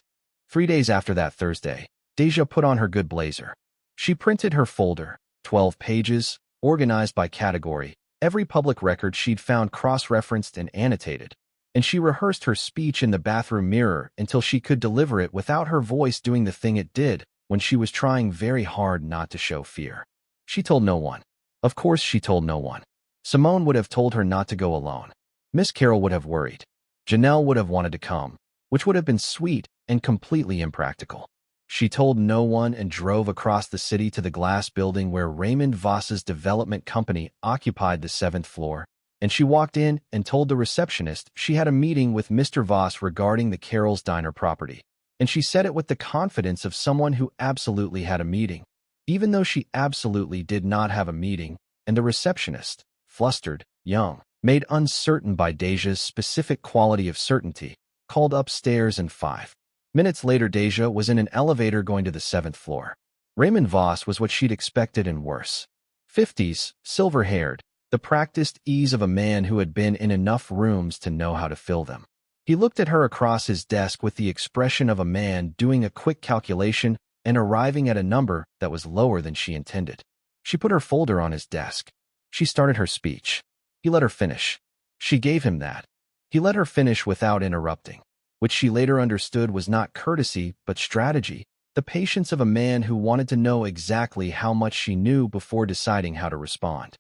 S1: 3 days after that Thursday, Deja put on her good blazer. She printed her folder, 12 pages, organized by category, every public record she'd found cross-referenced and annotated, and she rehearsed her speech in the bathroom mirror until she could deliver it without her voice doing the thing it did when she was trying very hard not to show fear. She told no one. Of course she told no one. Simone would have told her not to go alone. Miss Carroll would have worried. Janelle would have wanted to come, which would have been sweet and completely impractical. She told no one and drove across the city to the glass building where Raymond Voss's development company occupied the 7th floor, and she walked in and told the receptionist she had a meeting with Mr. Voss regarding the Carol's Diner property. And she said it with the confidence of someone who absolutely had a meeting, even though she absolutely did not have a meeting, and the receptionist, flustered, young, made uncertain by Deja's specific quality of certainty, called upstairs, and 5 minutes later Deja was in an elevator going to the 7th floor. Raymond Voss was what she'd expected and worse. 50s, silver-haired, the practiced ease of a man who had been in enough rooms to know how to fill them. He looked at her across his desk with the expression of a man doing a quick calculation and arriving at a number that was lower than she intended. She put her folder on his desk. She started her speech. He let her finish. She gave him that. He let her finish without interrupting, which she later understood was not courtesy but strategy, the patience of a man who wanted to know exactly how much she knew before deciding how to respond.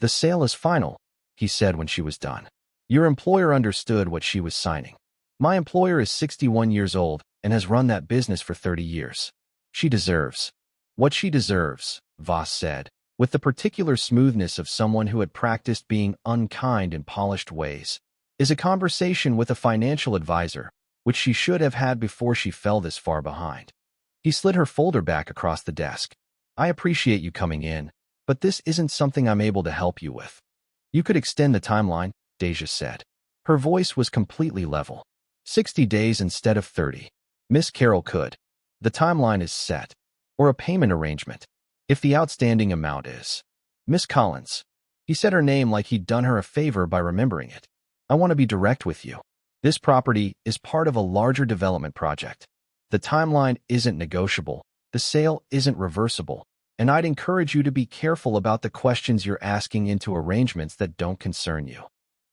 S1: "The sale is final," he said when she was done. "Your employer understood what she was signing. My employer is 61 years old and has run that business for 30 years. She deserves what she deserves," Voss said, with the particular smoothness of someone who had practiced being unkind in polished ways, "is a conversation with a financial advisor, which she should have had before she fell this far behind." He slid her folder back across the desk. "I appreciate you coming in, but this isn't something I'm able to help you with." "You could extend the timeline," Deja said. Her voice was completely level. 60 days instead of 30. "Miss Carol could. The timeline is set. Or a payment arrangement. If the outstanding amount is." "Miss Collins." He said her name like he'd done her a favor by remembering it. "I want to be direct with you. This property is part of a larger development project. The timeline isn't negotiable. The sale isn't reversible. And I'd encourage you to be careful about the questions you're asking into arrangements that don't concern you."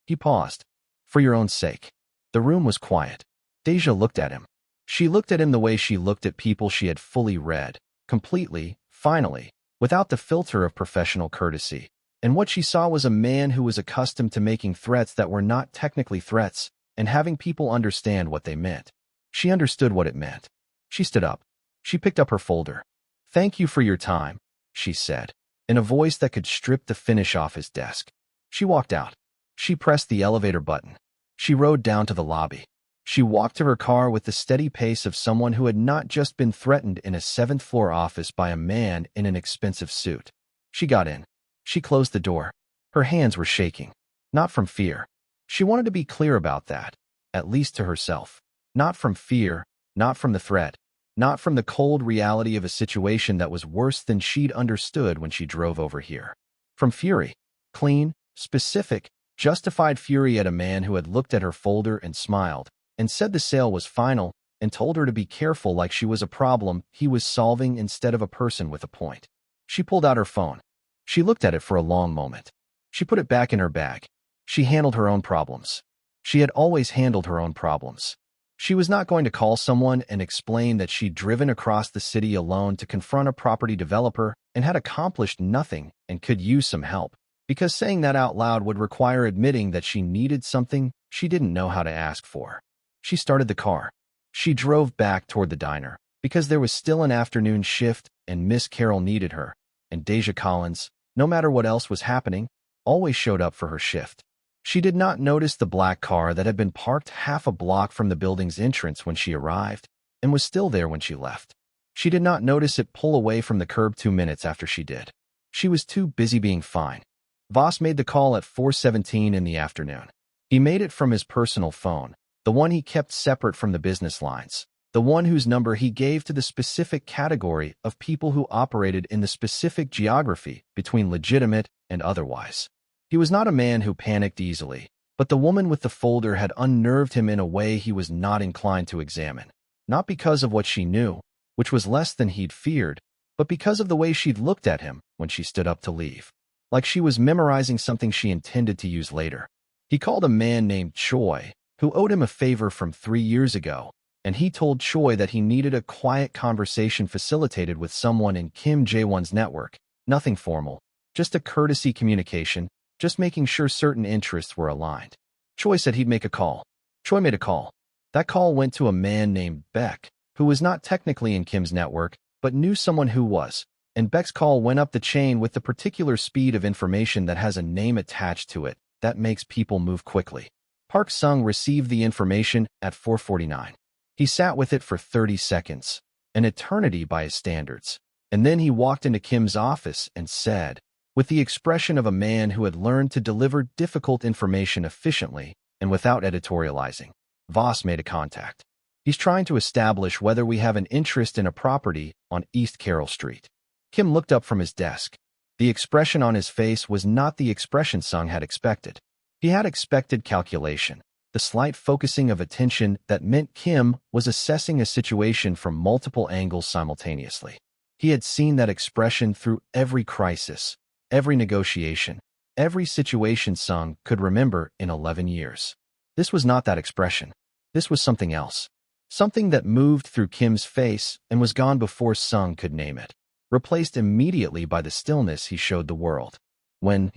S1: He paused. "For your own sake." The room was quiet. Deja looked at him. She looked at him the way she looked at people she had fully read, completely, finally, without the filter of professional courtesy. And what she saw was a man who was accustomed to making threats that were not technically threats and having people understand what they meant. She understood what it meant. She stood up. She picked up her folder. "Thank you for your time," she said, in a voice that could strip the finish off his desk. She walked out. She pressed the elevator button. She rode down to the lobby. She walked to her car with the steady pace of someone who had not just been threatened in a 7th-floor office by a man in an expensive suit. She got in. She closed the door. Her hands were shaking. Not from fear. She wanted to be clear about that, at least to herself. Not from fear, not from the threat, not from the cold reality of a situation that was worse than she'd understood when she drove over here. From fury. Clean, specific, justified fury at a man who had looked at her folder and smiled, and said the sale was final, and told her to be careful like she was a problem he was solving instead of a person with a point. She pulled out her phone. She looked at it for a long moment. She put it back in her bag. She handled her own problems. She had always handled her own problems. She was not going to call someone and explain that she'd driven across the city alone to confront a property developer and had accomplished nothing and could use some help, because saying that out loud would require admitting that she needed something she didn't know how to ask for. She started the car. She drove back toward the diner, because there was still an afternoon shift and Miss Carol needed her, and Deja Collins, no matter what else was happening, always showed up for her shift. She did not notice the black car that had been parked half a block from the building's entrance when she arrived, and was still there when she left. She did not notice it pull away from the curb 2 minutes after she did. She was too busy being fine. Voss made the call at 4:17 in the afternoon. He made it from his personal phone, the one he kept separate from the business lines, the one whose number he gave to the specific category of people who operated in the specific geography between legitimate and otherwise. He was not a man who panicked easily, but the woman with the folder had unnerved him in a way he was not inclined to examine, not because of what she knew, which was less than he'd feared, but because of the way she'd looked at him when she stood up to leave, like she was memorizing something she intended to use later. He called a man named Choi, who owed him a favor from 3 years ago, and he told Choi that he needed a quiet conversation facilitated with someone in Kim Jae-won's network, nothing formal, just a courtesy communication, just making sure certain interests were aligned. Choi said he'd make a call. Choi made a call. That call went to a man named Beck, who was not technically in Kim's network, but knew someone who was, and Beck's call went up the chain with the particular speed of information that has a name attached to it, that makes people move quickly. Park Sung received the information at 4:49. He sat with it for 30 seconds, an eternity by his standards. And then he walked into Kim's office and said, with the expression of a man who had learned to deliver difficult information efficiently and without editorializing, Voss made a contact. He's trying to establish whether we have an interest in a property on East Carroll Street. Kim looked up from his desk. The expression on his face was not the expression Sung had expected. He had expected calculation, the slight focusing of attention that meant Kim was assessing a situation from multiple angles simultaneously. He had seen that expression through every crisis, every negotiation, every situation Sung could remember in 11 years. This was not that expression. This was something else. Something that moved through Kim's face and was gone before Sung could name it, replaced immediately by the stillness he showed the world. When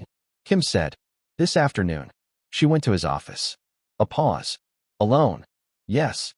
S1: Kim said, "This afternoon," she went to his office. A pause. Alone. Yes.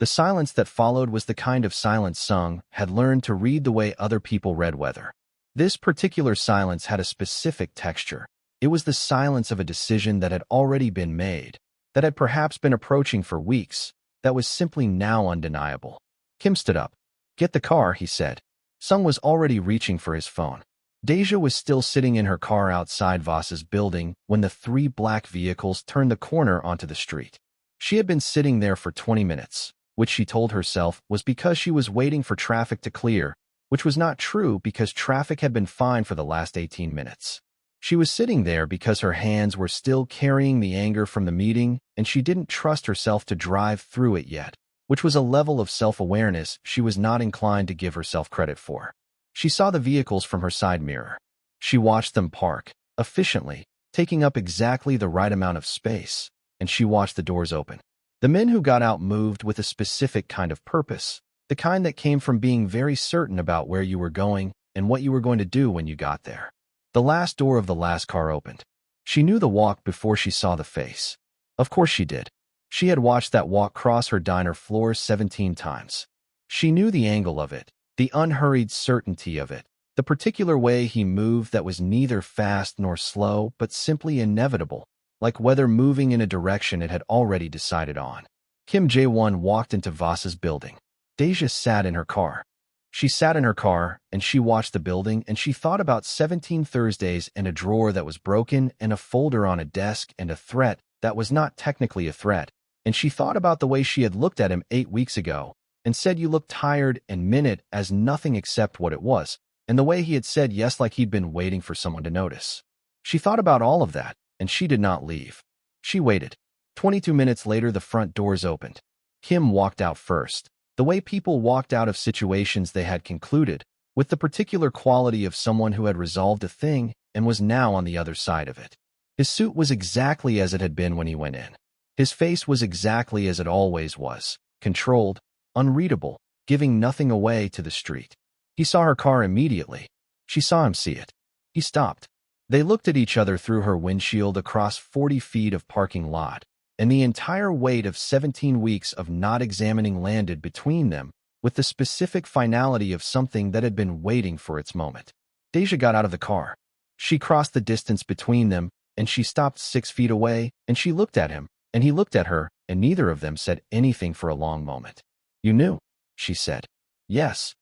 S1: The silence that followed was the kind of silence Sung had learned to read the way other people read weather. This particular silence had a specific texture. It was the silence of a decision that had already been made, that had perhaps been approaching for weeks, that was simply now undeniable. Kim stood up. "Get the car," he said. Sung was already reaching for his phone. Deja was still sitting in her car outside Voss's building when the 3 black vehicles turned the corner onto the street. She had been sitting there for 20 minutes, which she told herself was because she was waiting for traffic to clear, which was not true because traffic had been fine for the last 18 minutes. She was sitting there because her hands were still carrying the anger from the meeting and she didn't trust herself to drive through it yet, which was a level of self-awareness she was not inclined to give herself credit for. She saw the vehicles from her side mirror. She watched them park, efficiently, taking up exactly the right amount of space, and she watched the doors open. The men who got out moved with a specific kind of purpose, the kind that came from being very certain about where you were going and what you were going to do when you got there. The last door of the last car opened. She knew the walk before she saw the face. Of course she did. She had watched that walk cross her diner floor 17 times. She knew the angle of it, the unhurried certainty of it, the particular way he moved that was neither fast nor slow but simply inevitable, like whether moving in a direction it had already decided on. Kim Jae-won walked into Voss's building. Deja sat in her car. She sat in her car, and she watched the building, and she thought about 17 Thursdays and a drawer that was broken and a folder on a desk and a threat that was not technically a threat, and she thought about the way she had looked at him 8 weeks ago and said you looked tired and meant it as nothing except what it was, and the way he had said yes like he'd been waiting for someone to notice. She thought about all of that, and she did not leave. She waited. 22 minutes later, the front doors opened. Kim walked out first, the way people walked out of situations they had concluded, with the particular quality of someone who had resolved a thing and was now on the other side of it. His suit was exactly as it had been when he went in. His face was exactly as it always was, controlled, unreadable, giving nothing away to the street. He saw her car immediately. She saw him see it. He stopped. They looked at each other through her windshield across 40 feet of parking lot, and the entire weight of 17 weeks of not examining landed between them with the specific finality of something that had been waiting for its moment. Deja got out of the car. She crossed the distance between them, and she stopped 6 feet away, and she looked at him, and he looked at her, and neither of them said anything for a long moment. "You knew," she said. "Yes."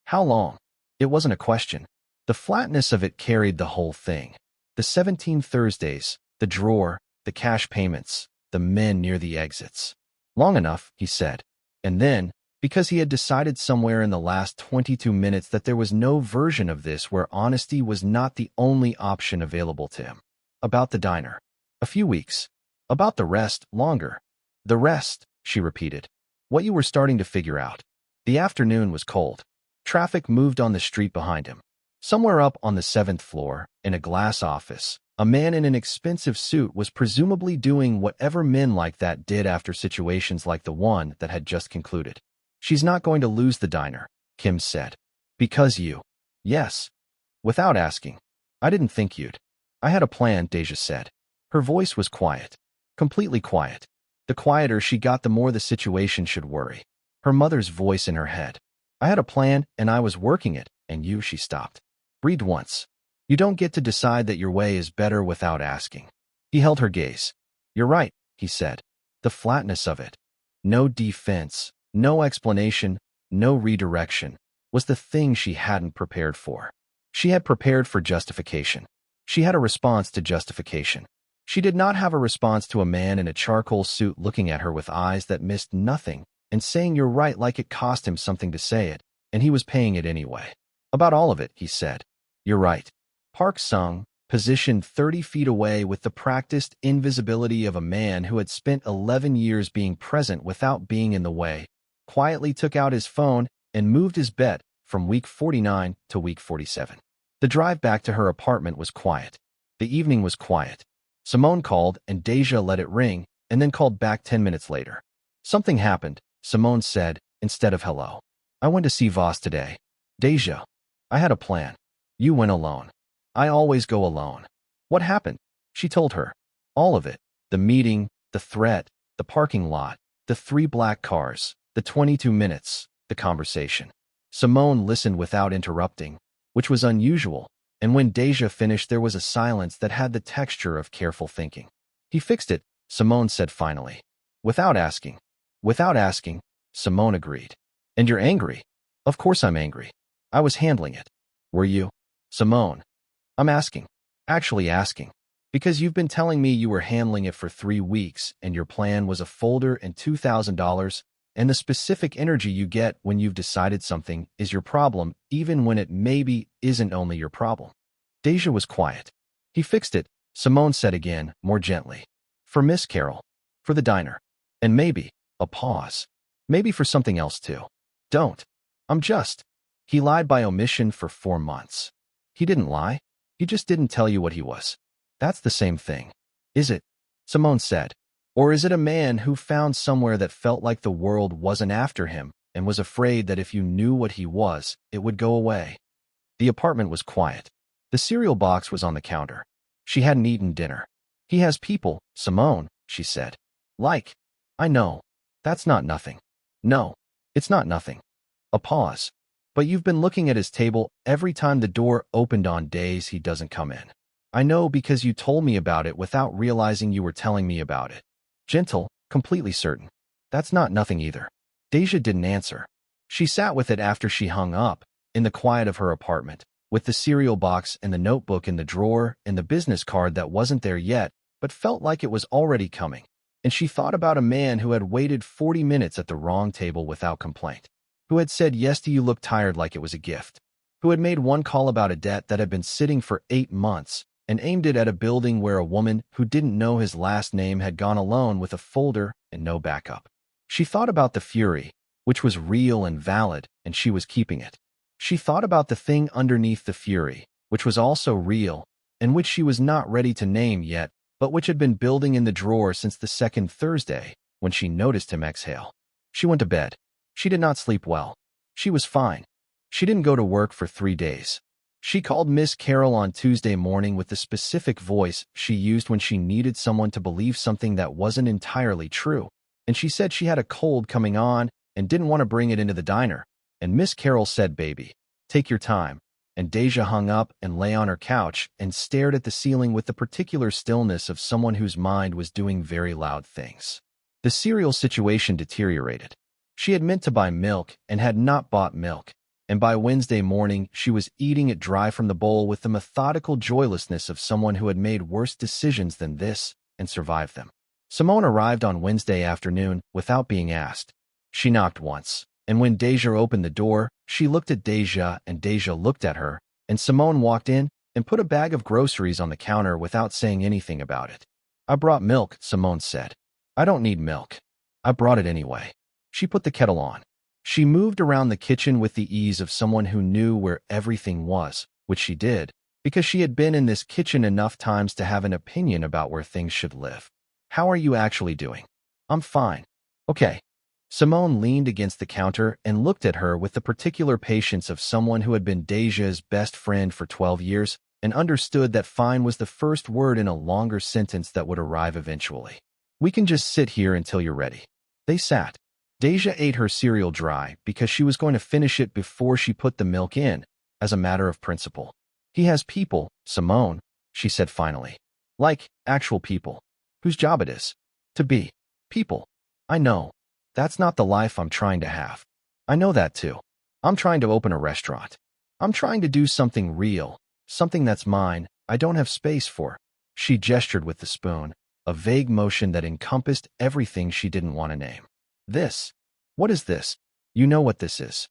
S1: "How long?" It wasn't a question. The flatness of it carried the whole thing. The 17 Thursdays, the drawer, the cash payments, the men near the exits. "Long enough," he said. And then, because he had decided somewhere in the last 22 minutes that there was no version of this where honesty was not the only option available to him. About the diner. "A few weeks. About the rest, longer." "The rest," she repeated. "What you were starting to figure out." The afternoon was cold. Traffic moved on the street behind him. Somewhere up on the 7th floor, in a glass office, a man in an expensive suit was presumably doing whatever men like that did after situations like the one that had just concluded. "She's not going to lose the diner," Kim said. "Because you." "Yes." "Without asking." "I didn't think you'd." "I had a plan," Deja said. Her voice was quiet. Completely quiet. The quieter she got, the more the situation should worry. Her mother's voice in her head. "I had a plan, and I was working it, and you," she stopped. "Breathed once. You don't get to decide that your way is better without asking." He held her gaze. You're right, he said. The flatness of it. No defense, no explanation, no redirection, was the thing she hadn't prepared for. She had prepared for justification. She had a response to justification. She did not have a response to a man in a charcoal suit looking at her with eyes that missed nothing and saying you're right like it cost him something to say it, and he was paying it anyway. About all of it, he said. You're right. Park Sung, positioned 30 feet away with the practiced invisibility of a man who had spent 11 years being present without being in the way, quietly took out his phone and moved his bet from week 49 to week 47. The drive back to her apartment was quiet. The evening was quiet. Simone called and Deja let it ring and then called back 10 minutes later. Something happened, Simone said, instead of hello. I went to see Voss today. Deja. I had a plan. You went alone. I always go alone. What happened? She told her. All of it. The meeting, the threat, the parking lot, the 3 black cars, the 22 minutes, the conversation. Simone listened without interrupting, which was unusual, and when Deja finished there was a silence that had the texture of careful thinking. He fixed it, Simone said finally. Without asking. Without asking, Simone agreed. And you're angry? Of course I'm angry. I was handling it. Were you? Simone. I'm asking. Actually asking. Because you've been telling me you were handling it for 3 weeks and your plan was a folder and $2,000, and the specific energy you get when you've decided something is your problem, even when it maybe isn't only your problem. Deja was quiet. He fixed it, Simone said again, more gently. For Miss Carroll. For the diner. And maybe, a pause. Maybe for something else too. Don't. I'm just. He lied by omission for 4 months. He didn't lie. He just didn't tell you what he was. That's the same thing. Is it? Simone said. Or is it a man who found somewhere that felt like the world wasn't after him and was afraid that if you knew what he was, it would go away? The apartment was quiet. The cereal box was on the counter. She hadn't eaten dinner. He has people, Simone, she said. Like. I know. That's not nothing. No, it's not nothing. A pause. But you've been looking at his table every time the door opened on days he doesn't come in. I know because you told me about it without realizing you were telling me about it. Gentle, completely certain. That's not nothing either. Deja didn't answer. She sat with it after she hung up, in the quiet of her apartment, with the cereal box and the notebook in the drawer and the business card that wasn't there yet, but felt like it was already coming. And she thought about a man who had waited 40 minutes at the wrong table without complaint, who had said yes to you look tired like it was a gift, who had made one call about a debt that had been sitting for 8 months and aimed it at a building where a woman who didn't know his last name had gone alone with a folder and no backup. She thought about the fury, which was real and valid, and she was keeping it. She thought about the thing underneath the fury, which was also real, and which she was not ready to name yet, but which had been building in the drawer since the second Thursday, when she noticed him exhale. She went to bed. She did not sleep well. She was fine. She didn't go to work for 3 days. She called Miss Carroll on Tuesday morning with the specific voice she used when she needed someone to believe something that wasn't entirely true, and she said she had a cold coming on and didn't want to bring it into the diner, and Miss Carroll said, "Baby, take your time," and Deja hung up and lay on her couch and stared at the ceiling with the particular stillness of someone whose mind was doing very loud things. The cereal situation deteriorated. She had meant to buy milk and had not bought milk, and by Wednesday morning she was eating it dry from the bowl with the methodical joylessness of someone who had made worse decisions than this and survived them. Simone arrived on Wednesday afternoon without being asked. She knocked once, and when Deja opened the door, she looked at Deja and Deja looked at her, and Simone walked in and put a bag of groceries on the counter without saying anything about it. "I brought milk," Simone said. "I don't need milk. I brought it anyway." She put the kettle on. She moved around the kitchen with the ease of someone who knew where everything was, which she did, because she had been in this kitchen enough times to have an opinion about where things should live. "How are you actually doing?" "I'm fine." "Okay." Simone leaned against the counter and looked at her with the particular patience of someone who had been Deja's best friend for 12 years and understood that fine was the first word in a longer sentence that would arrive eventually. "We can just sit here until you're ready." They sat. Deja ate her cereal dry because she was going to finish it before she put the milk in, as a matter of principle. "He has people, Simone," she said finally. Like, actual people. Whose job it is. To be. People. I know. That's not the life I'm trying to have. I know that too. I'm trying to open a restaurant. I'm trying to do something real. Something that's mine, I don't have space for. She gestured with the spoon, a vague motion that encompassed everything she didn't want to name. This. What is this? You know what this is.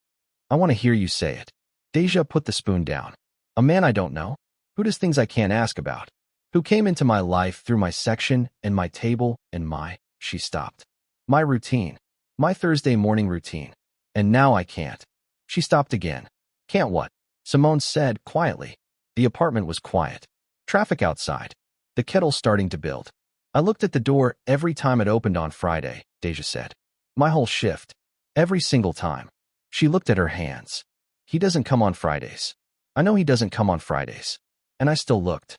S1: I want to hear you say it. Deja put the spoon down. A man I don't know? Who does things I can't ask about? Who came into my life through my section and my table and she stopped. My routine. My Thursday morning routine. And now I can't. She stopped again. Can't what? Simone said quietly. The apartment was quiet. Traffic outside. The kettle starting to build. I looked at the door every time it opened on Friday, Deja said. My whole shift. Every single time. She looked at her hands. He doesn't come on Fridays. I know he doesn't come on Fridays. And I still looked.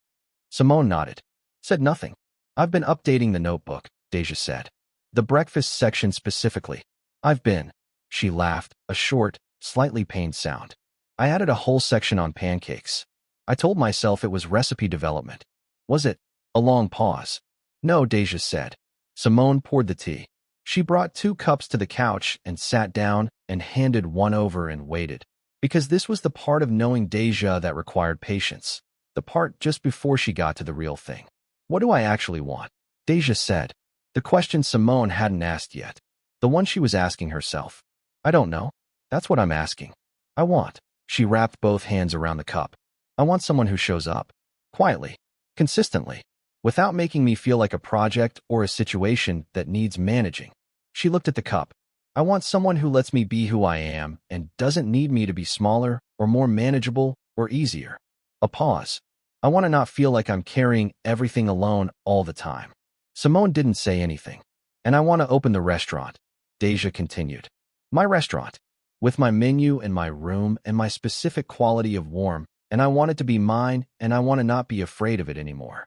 S1: Simone nodded. Said nothing. I've been updating the notebook, Deja said. The breakfast section specifically. I've been. She laughed, a short, slightly pained sound. I added a whole section on pancakes. I told myself it was recipe development. Was it? A long pause. No, Deja said. Simone poured the tea. She brought 2 cups to the couch and sat down and handed one over and waited. Because this was the part of knowing Deja that required patience. The part just before she got to the real thing. What do I actually want? Deja said. The question Simone hadn't asked yet. The one she was asking herself. I don't know. That's what I'm asking. I want. She wrapped both hands around the cup. I want someone who shows up. Quietly. Consistently. Without making me feel like a project or a situation that needs managing. She looked at the cup. I want someone who lets me be who I am and doesn't need me to be smaller or more manageable or easier. A pause. I want to not feel like I'm carrying everything alone all the time. Simone didn't say anything. And I want to open the restaurant. Deja continued. My restaurant. With my menu and my room and my specific quality of warm, and I want it to be mine and I want to not be afraid of it anymore.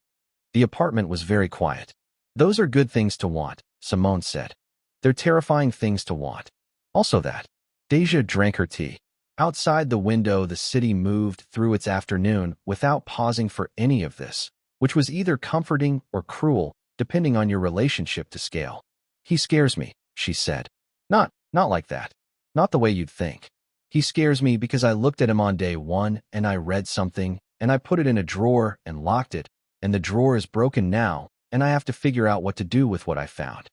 S1: The apartment was very quiet. Those are good things to want, Simone said. They're terrifying things to want. Also that. Deja drank her tea. Outside the window, the city moved through its afternoon without pausing for any of this, which was either comforting or cruel, depending on your relationship to scale. He scares me, she said. Not like that. Not the way you'd think. He scares me because I looked at him on day 1 and I read something and I put it in a drawer and locked it, and the drawer is broken now and I have to figure out what to do with what I found.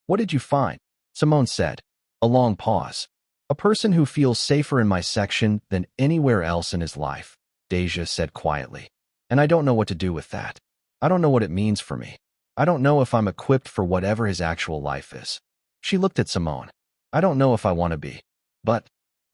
S1: What did you find? Simone said. A long pause. A person who feels safer in my section than anywhere else in his life, Deja said quietly. And I don't know what to do with that. I don't know what it means for me. I don't know if I'm equipped for whatever his actual life is. She looked at Simone. I don't know if I want to be. But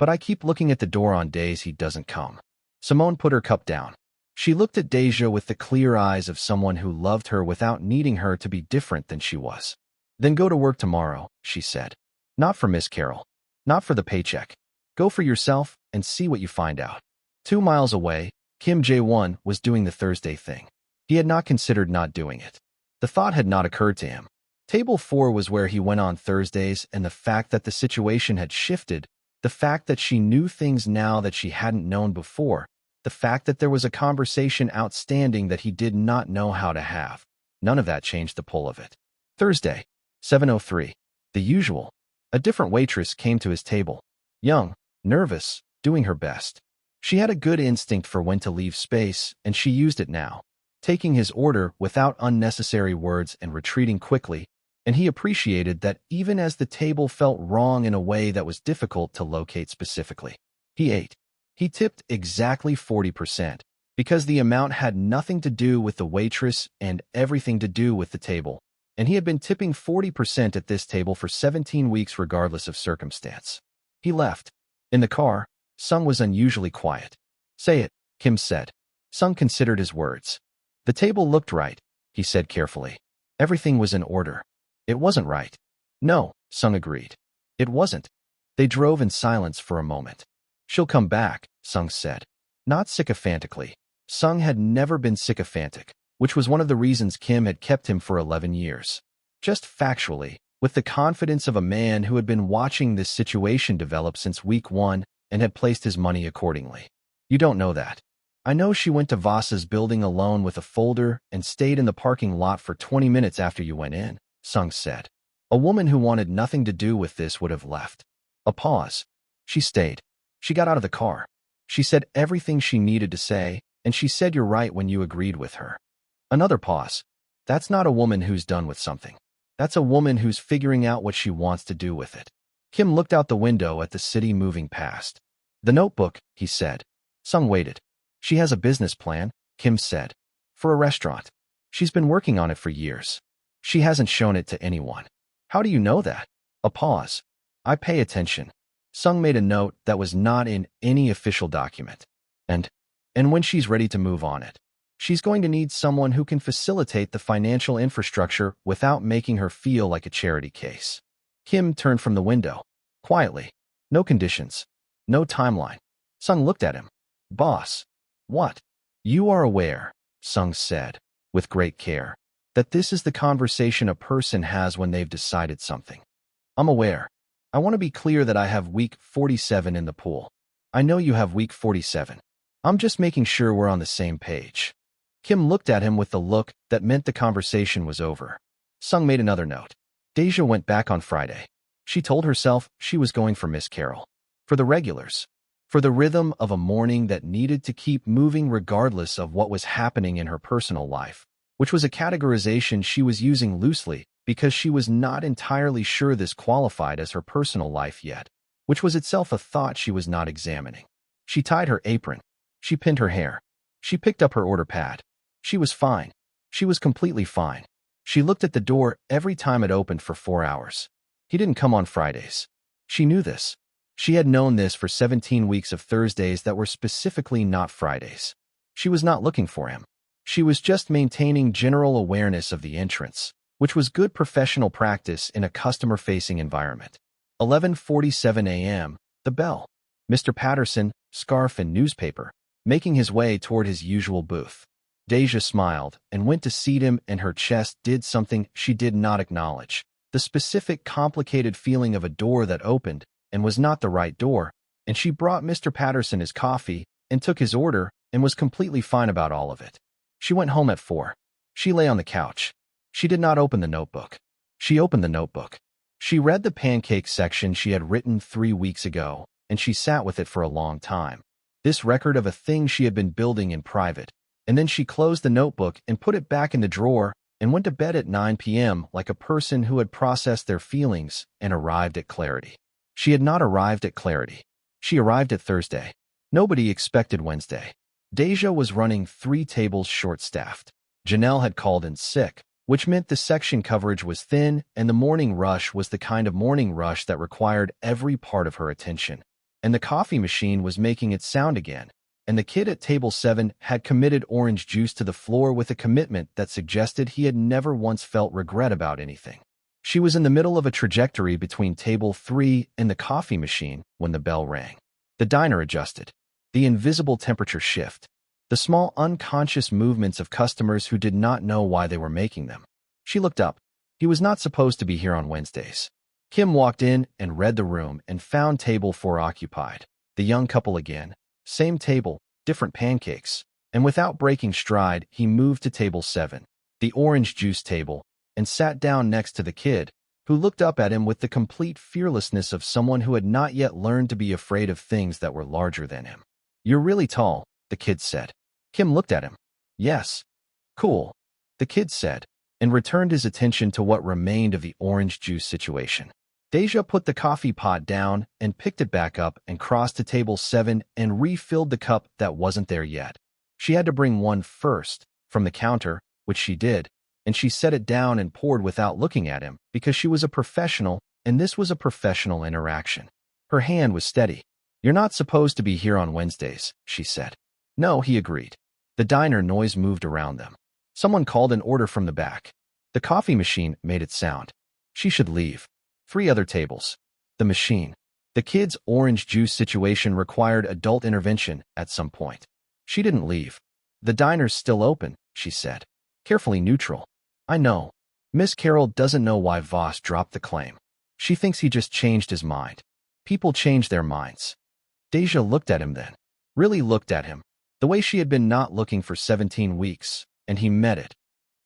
S1: I keep looking at the door on days he doesn't come. Simone put her cup down. She looked at Deja with the clear eyes of someone who loved her without needing her to be different than she was. Then go to work tomorrow, she said. Not for Miss Carroll. Not for the paycheck. Go for yourself and see what you find out. 2 miles away, Kim Jae-won was doing the Thursday thing. He had not considered not doing it. The thought had not occurred to him. Table 4 was where he went on Thursdays, and the fact that the situation had shifted, the fact that she knew things now that she hadn't known before, the fact that there was a conversation outstanding that he did not know how to have, none of that changed the pull of it. Thursday, 7:03. The usual. A different waitress came to his table. Young, nervous, doing her best. She had a good instinct for when to leave space, and she used it now, taking his order without unnecessary words and retreating quickly, and he appreciated that even as the table felt wrong in a way that was difficult to locate specifically. He ate. He tipped exactly 40%, because the amount had nothing to do with the waitress and everything to do with the table, and he had been tipping 40% at this table for 17 weeks regardless of circumstance. He left. In the car, Sung was unusually quiet. Say it, Kim said. Sung considered his words. The table looked right, he said carefully. Everything was in order. It wasn't right. No, Sung agreed. It wasn't. They drove in silence for a moment. She'll come back, Sung said. Not sycophantically. Sung had never been sycophantic, which was one of the reasons Kim had kept him for 11 years. Just factually, with the confidence of a man who had been watching this situation develop since week 1 and had placed his money accordingly. You don't know that. I know she went to Voss's building alone with a folder and stayed in the parking lot for 20 minutes after you went in, Sung said. A woman who wanted nothing to do with this would have left. A pause. She stayed. She got out of the car. She said everything she needed to say, and she said you're right when you agreed with her. Another pause. That's not a woman who's done with something. That's a woman who's figuring out what she wants to do with it. Kim looked out the window at the city moving past. The notebook, he said. Sung waited. She has a business plan, Kim said. For a restaurant. She's been working on it for years. She hasn't shown it to anyone. How do you know that? A pause. I pay attention. Sung made a note that was not in any official document. And when she's ready to move on it, she's going to need someone who can facilitate the financial infrastructure without making her feel like a charity case. Kim turned from the window. Quietly. No conditions. No timeline. Sung looked at him. Boss. What? You are aware, Sung said, with great care, that this is the conversation a person has when they've decided something. I'm aware. I want to be clear that I have week 47 in the pool. I know you have week 47. I'm just making sure we're on the same page. Kim looked at him with the look that meant the conversation was over. Sung made another note. Deja went back on Friday. She told herself she was going for Miss Carol. For the regulars. For the rhythm of a morning that needed to keep moving regardless of what was happening in her personal life, which was a categorization she was using loosely because she was not entirely sure this qualified as her personal life yet, which was itself a thought she was not examining. She tied her apron. She pinned her hair. She picked up her order pad. She was fine. She was completely fine. She looked at the door every time it opened for 4 hours. He didn't come on Fridays. She knew this. She had known this for 17 weeks of Thursdays that were specifically not Fridays. She was not looking for him. She was just maintaining general awareness of the entrance, which was good professional practice in a customer-facing environment. 11:47 a.m., the bell. Mr. Patterson, scarf and newspaper, making his way toward his usual booth. Deja smiled and went to seat him, and her chest did something she did not acknowledge. The specific, complicated feeling of a door that opened and was not the right door, and she brought Mr. Patterson his coffee and took his order and was completely fine about all of it. She went home at 4. She lay on the couch. She did not open the notebook. She opened the notebook. She read the pancake section she had written 3 weeks ago, and she sat with it for a long time. This record of a thing she had been building in private, and then she closed the notebook and put it back in the drawer and went to bed at 9 p.m. like a person who had processed their feelings and arrived at clarity. She had not arrived at clarity. She arrived at Thursday. Nobody expected Wednesday. Deja was running 3 tables short-staffed. Janelle had called in sick, which meant the section coverage was thin, and the morning rush was the kind of morning rush that required every part of her attention. And the coffee machine was making its sound again, and the kid at table 7 had committed orange juice to the floor with a commitment that suggested he had never once felt regret about anything. She was in the middle of a trajectory between table 3 and the coffee machine when the bell rang. The diner adjusted. The invisible temperature shift. The small unconscious movements of customers who did not know why they were making them. She looked up. He was not supposed to be here on Wednesdays. Kim walked in and read the room and found table 4 occupied. The young couple again. Same table, different pancakes. And without breaking stride, he moved to table 7, the orange juice table, and sat down next to the kid, who looked up at him with the complete fearlessness of someone who had not yet learned to be afraid of things that were larger than him. You're really tall, the kid said. Kim looked at him. Yes. Cool, the kid said, and returned his attention to what remained of the orange juice situation. Deja put the coffee pot down and picked it back up and crossed to table 7 and refilled the cup that wasn't there yet. She had to bring one first, from the counter, which she did, and she set it down and poured without looking at him because she was a professional and this was a professional interaction. Her hand was steady. You're not supposed to be here on Wednesdays, she said. No, he agreed. The diner noise moved around them. Someone called an order from the back. The coffee machine made its sound. She should leave. 3 other tables. The machine. The kid's orange juice situation required adult intervention at some point. She didn't leave. The diner's still open, she said. Carefully neutral. I know. Miss Carol doesn't know why Voss dropped the claim. She thinks he just changed his mind. People change their minds. Deja looked at him then. Really looked at him. The way she had been not looking for 17 weeks, and he met it.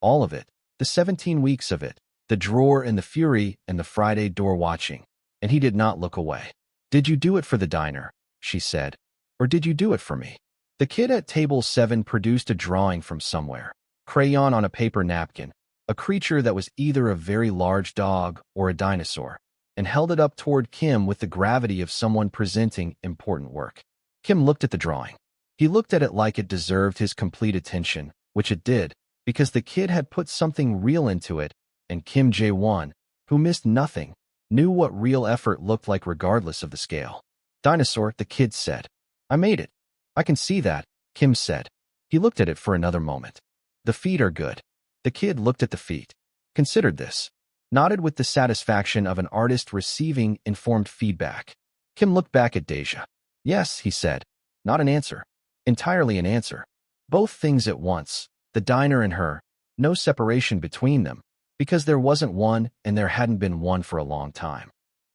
S1: All of it. The 17 weeks of it. The drawer and the fury and the Friday door watching. And he did not look away. "Did you do it for the diner?" she said. "Or did you do it for me?" The kid at table 7 produced a drawing from somewhere. Crayon on a paper napkin. A creature that was either a very large dog or a dinosaur, and held it up toward Kim with the gravity of someone presenting important work. Kim looked at the drawing. He looked at it like it deserved his complete attention, which it did, because the kid had put something real into it, and Kim Jae-won, who missed nothing, knew what real effort looked like regardless of the scale. "Dinosaur," the kid said. "I made it." "I can see that," Kim said. He looked at it for another moment. "The feet are good." The kid looked at the feet, considered this, nodded with the satisfaction of an artist receiving informed feedback. Kim looked back at Deja. "Yes," he said. Not an answer. Entirely an answer. Both things at once, the diner and her, no separation between them, because there wasn't one and there hadn't been one for a long time.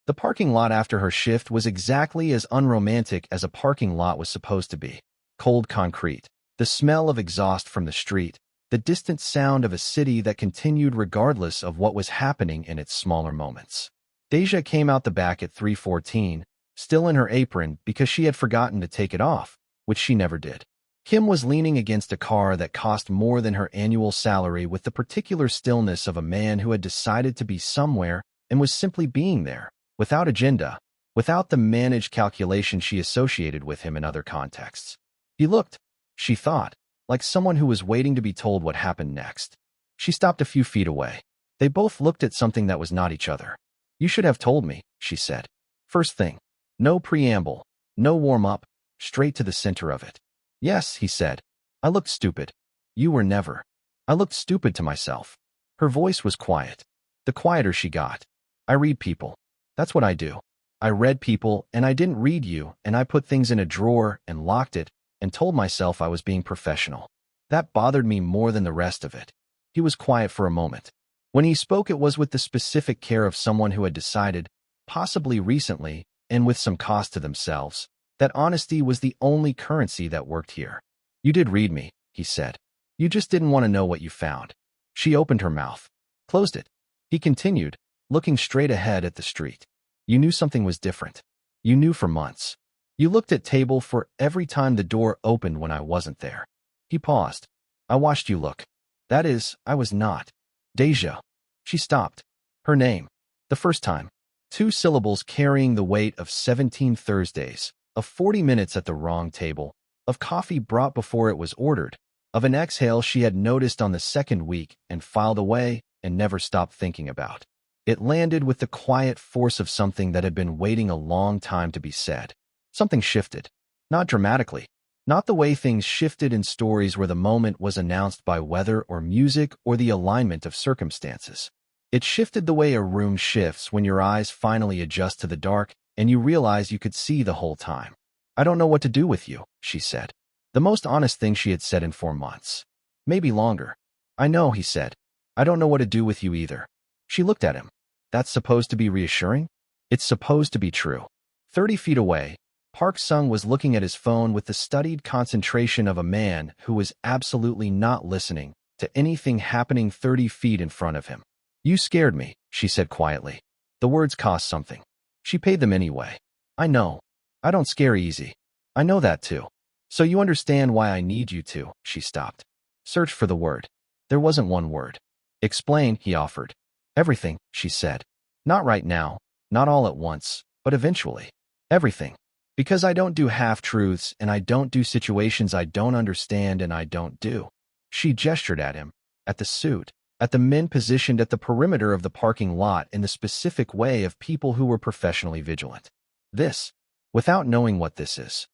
S1: The parking lot after her shift was exactly as unromantic as a parking lot was supposed to be. Cold concrete, the smell of exhaust from the street, the distant sound of a city that continued regardless of what was happening in its smaller moments. Deja came out the back at 3:14, still in her apron because she had forgotten to take it off, which she never did. Kim was leaning against a car that cost more than her annual salary with the particular stillness of a man who had decided to be somewhere and was simply being there, without agenda, without the managed calculation she associated with him in other contexts. He looked, she thought, like someone who was waiting to be told what happened next. She stopped a few feet away. They both looked at something that was not each other. "You should have told me," she said. "First thing. No preamble, no warm-up, straight to the center of it." "Yes," he said. "I looked stupid. You were never." "I looked stupid to myself." Her voice was quiet. The quieter she got. "I read people. That's what I do. I read people, and I didn't read you, and I put things in a drawer and locked it and told myself I was being professional. That bothered me more than the rest of it." He was quiet for a moment. When he spoke, it was with the specific care of someone who had decided, possibly recently, and with some cost to themselves, that honesty was the only currency that worked here. "You did read me," he said. "You just didn't want to know what you found." She opened her mouth, closed it. He continued, looking straight ahead at the street. "You knew something was different. You knew for months. You looked at table for every time the door opened when I wasn't there." He paused. "I watched you look. That is, I was not." "Deja." She stopped. Her name. The first time. 2 syllables carrying the weight of 17 Thursdays, of 40 minutes at the wrong table, of coffee brought before it was ordered, of an exhale she had noticed on the second week and filed away and never stopped thinking about. It landed with the quiet force of something that had been waiting a long time to be said. Something shifted. Not dramatically. Not the way things shifted in stories where the moment was announced by weather or music or the alignment of circumstances. It shifted the way a room shifts when your eyes finally adjust to the dark and you realize you could see the whole time. "I don't know what to do with you," she said. The most honest thing she had said in 4 months. Maybe longer. "I know," he said. "I don't know what to do with you either." She looked at him. "That's supposed to be reassuring?" "It's supposed to be true." 30 feet away, Park Sung was looking at his phone with the studied concentration of a man who was absolutely not listening to anything happening 30 feet in front of him. "You scared me," she said quietly. The words cost something. She paid them anyway. "I know. I don't scare easy. I know that too. So you understand why I need you to." She stopped. Searched for the word. There wasn't one word. "Explain," he offered. "Everything," she said. "Not right now, not all at once, but eventually. Everything. Because I don't do half-truths and I don't do situations I don't understand and I don't do." She gestured at him, at the suit, at the men positioned at the perimeter of the parking lot in the specific way of people who were professionally vigilant. "This," without knowing what this is.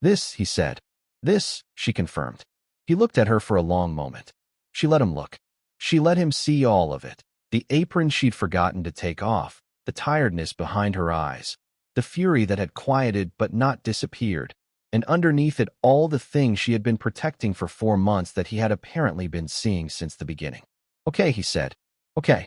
S1: "This," he said. "This," she confirmed. He looked at her for a long moment. She let him look. She let him see all of it. The apron she'd forgotten to take off, the tiredness behind her eyes, the fury that had quieted but not disappeared, and underneath it all the things she had been protecting for 4 months that he had apparently been seeing since the beginning. "Okay," he said. "Okay.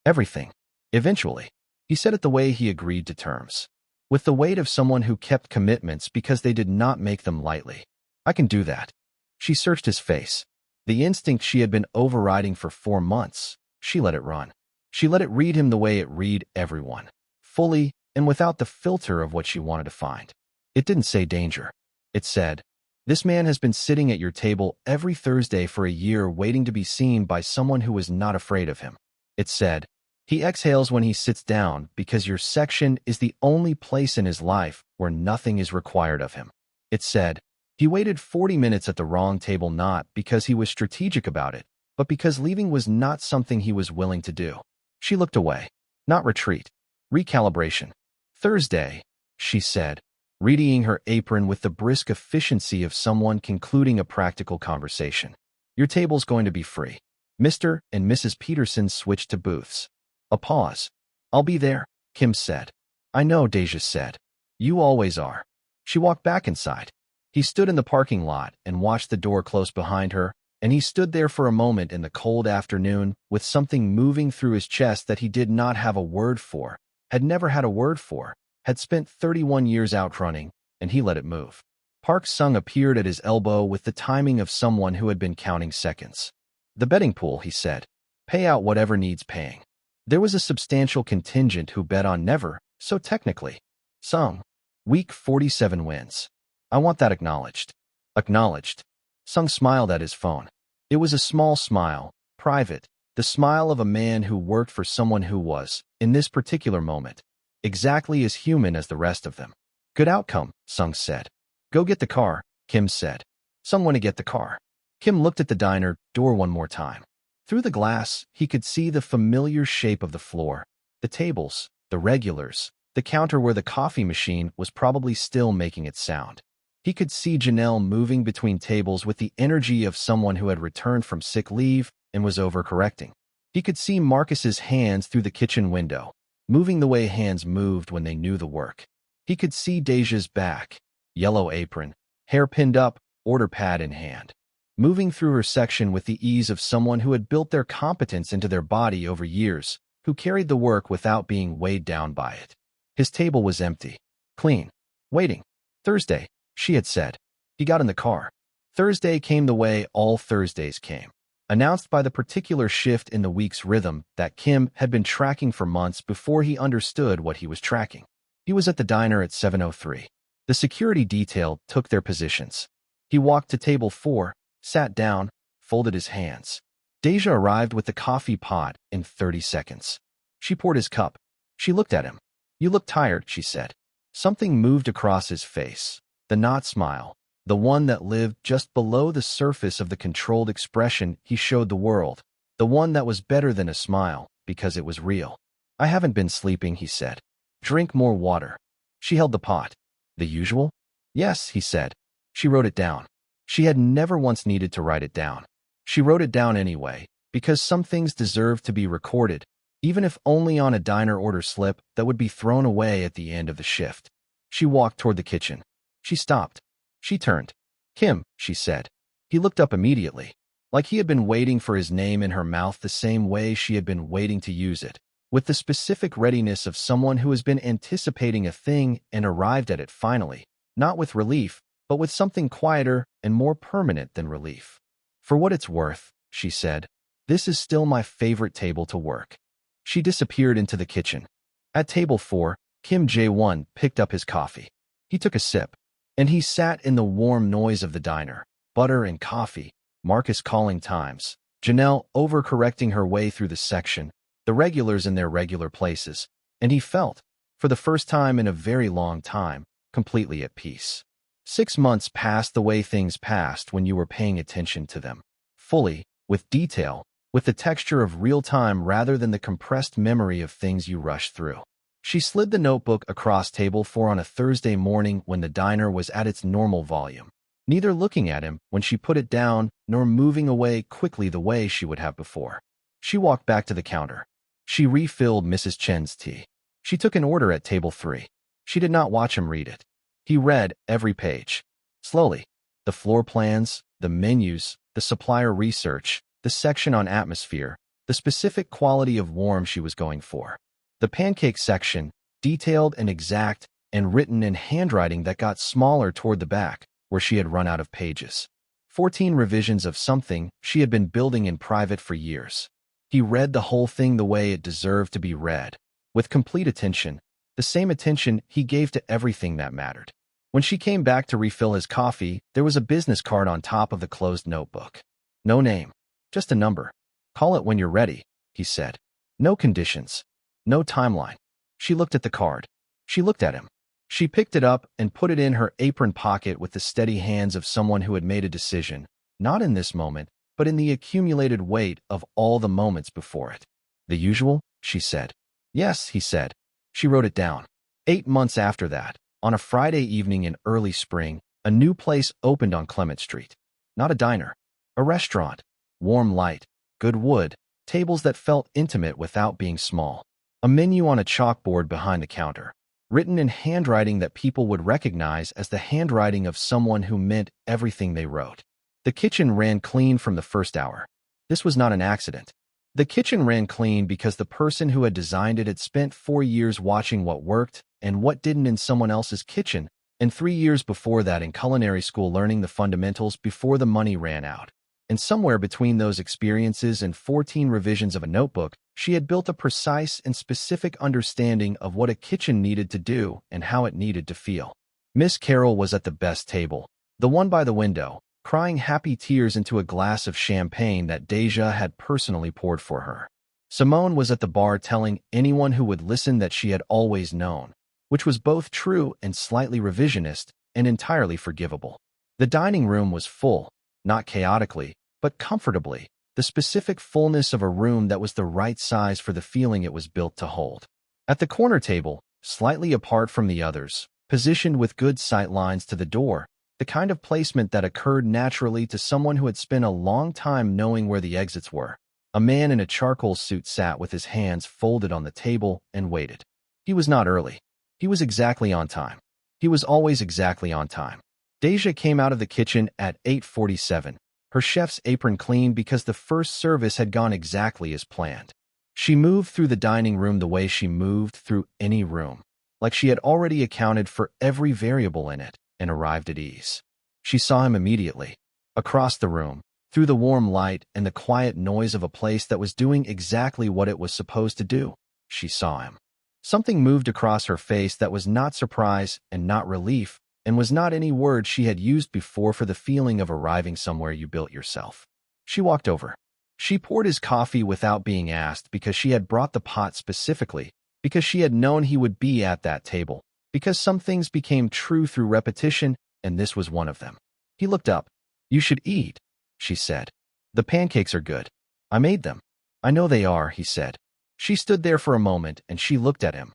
S1: Everything. Eventually." He said it the way he agreed to terms. With the weight of someone who kept commitments because they did not make them lightly. I can do that. She searched his face. The instinct she had been overriding for 4 months, she let it run. She let it read him the way it read everyone, fully and without the filter of what she wanted to find. It didn't say danger. It said, this man has been sitting at your table every Thursday for a year waiting to be seen by someone who is not afraid of him. It said, he exhales when he sits down because your section is the only place in his life where nothing is required of him. It said, he waited 40 minutes at the wrong table not because he was strategic about it, but because leaving was not something he was willing to do. She looked away. Not retreat. Recalibration. Thursday, she said, readying her apron with the brisk efficiency of someone concluding a practical conversation. Your table's going to be free. Mr. and Mrs. Peterson switched to booths. A pause. I'll be there, Kim said. I know, Deja said. You always are. She walked back inside. He stood in the parking lot and watched the door close behind her, and he stood there for a moment in the cold afternoon with something moving through his chest that he did not have a word for, had never had a word for, had spent 31 years outrunning, and he let it move. Park Sung appeared at his elbow with the timing of someone who had been counting seconds. The betting pool, he said. Pay out whatever needs paying. There was a substantial contingent who bet on never, so technically. Sung. Week 47 wins. I want that acknowledged. Acknowledged. Sung smiled at his phone. It was a small smile, private, the smile of a man who worked for someone who was, in this particular moment, exactly as human as the rest of them. Good outcome, Sung said. Go get the car, Kim said. Sung went to get the car. Kim looked at the diner door one more time. Through the glass, he could see the familiar shape of the floor, the tables, the regulars, the counter where the coffee machine was probably still making its sound. He could see Janelle moving between tables with the energy of someone who had returned from sick leave and was overcorrecting. He could see Marcus's hands through the kitchen window, moving the way hands moved when they knew the work. He could see Deja's back, yellow apron, hair pinned up, order pad in hand, moving through her section with the ease of someone who had built their competence into their body over years, who carried the work without being weighed down by it. His table was empty, clean, waiting. Thursday, she had said. He got in the car. Thursday came the way all Thursdays came, announced by the particular shift in the week's rhythm that Kim had been tracking for months before he understood what he was tracking. He was at the diner at 7:03. The security detail took their positions. He walked to table 4, sat down, folded his hands. Deja arrived with the coffee pot in 30 seconds. She poured his cup. She looked at him. You look tired, she said. Something moved across his face. The not smile, the one that lived just below the surface of the controlled expression he showed the world, the one that was better than a smile because it was real. I haven't been sleeping, he said. Drink more water. She held the pot. The usual? Yes, he said. She wrote it down. She had never once needed to write it down. She wrote it down anyway, because some things deserved to be recorded, even if only on a diner order slip that would be thrown away at the end of the shift. She walked toward the kitchen. She stopped. She turned. Kim, she said. He looked up immediately, like he had been waiting for his name in her mouth the same way she had been waiting to use it, with the specific readiness of someone who has been anticipating a thing and arrived at it finally, not with relief, but with something quieter and more permanent than relief. For what it's worth, she said, this is still my favorite table to work. She disappeared into the kitchen. At table 4, Kim Jae-won picked up his coffee. He took a sip, and he sat in the warm noise of the diner, butter and coffee, Marcus calling times, Janelle overcorrecting her way through the section, the regulars in their regular places, and he felt, for the first time in a very long time, completely at peace. 6 months passed the way things passed when you were paying attention to them, fully, with detail, with the texture of real time rather than the compressed memory of things you rushed through. She slid the notebook across table 4 on a Thursday morning when the diner was at its normal volume, neither looking at him when she put it down nor moving away quickly the way she would have before. She walked back to the counter. She refilled Mrs. Chen's tea. She took an order at table 3. She did not watch him read it. He read every page. Slowly. The floor plans, the menus, the supplier research, the section on atmosphere, the specific quality of warm she was going for. The pancake section, detailed and exact, and written in handwriting that got smaller toward the back, where she had run out of pages. 14 revisions of something she had been building in private for years. He read the whole thing the way it deserved to be read, with complete attention, the same attention he gave to everything that mattered. When she came back to refill his coffee, there was a business card on top of the closed notebook. No name, just a number. Call it when you're ready, he said. No conditions. No timeline. She looked at the card. She looked at him. She picked it up and put it in her apron pocket with the steady hands of someone who had made a decision, not in this moment, but in the accumulated weight of all the moments before it. The usual, she said. Yes, he said. She wrote it down. 8 months after that, on a Friday evening in early spring, a new place opened on Clement Street. Not a diner. A restaurant. Warm light. Good wood. Tables that felt intimate without being small. A menu on a chalkboard behind the counter, written in handwriting that people would recognize as the handwriting of someone who meant everything they wrote. The kitchen ran clean from the first hour. This was not an accident. The kitchen ran clean because the person who had designed it had spent 4 years watching what worked and what didn't in someone else's kitchen, and 3 years before that in culinary school learning the fundamentals before the money ran out. And somewhere between those experiences and 14 revisions of a notebook, she had built a precise and specific understanding of what a kitchen needed to do and how it needed to feel. Miss Carroll was at the best table, the one by the window, crying happy tears into a glass of champagne that Deja had personally poured for her. Simone was at the bar telling anyone who would listen that she had always known, which was both true and slightly revisionist and entirely forgivable. The dining room was full, not chaotically, but comfortably, the specific fullness of a room that was the right size for the feeling it was built to hold. At the corner table, slightly apart from the others, positioned with good sight lines to the door, the kind of placement that occurred naturally to someone who had spent a long time knowing where the exits were. A man in a charcoal suit sat with his hands folded on the table and waited. He was not early. He was exactly on time. He was always exactly on time. Deja came out of the kitchen at 8:47, her chef's apron clean because the first service had gone exactly as planned. She moved through the dining room the way she moved through any room, like she had already accounted for every variable in it, and arrived at ease. She saw him immediately. Across the room, through the warm light and the quiet noise of a place that was doing exactly what it was supposed to do, she saw him. Something moved across her face that was not surprise and not relief, and was not any word she had used before for the feeling of arriving somewhere you built yourself. She walked over. She poured his coffee without being asked because she had brought the pot specifically, because she had known he would be at that table, because some things became true through repetition, and this was one of them. He looked up. "You should eat," she said. "The pancakes are good. I made them." "I know they are," he said. She stood there for a moment, and she looked at him.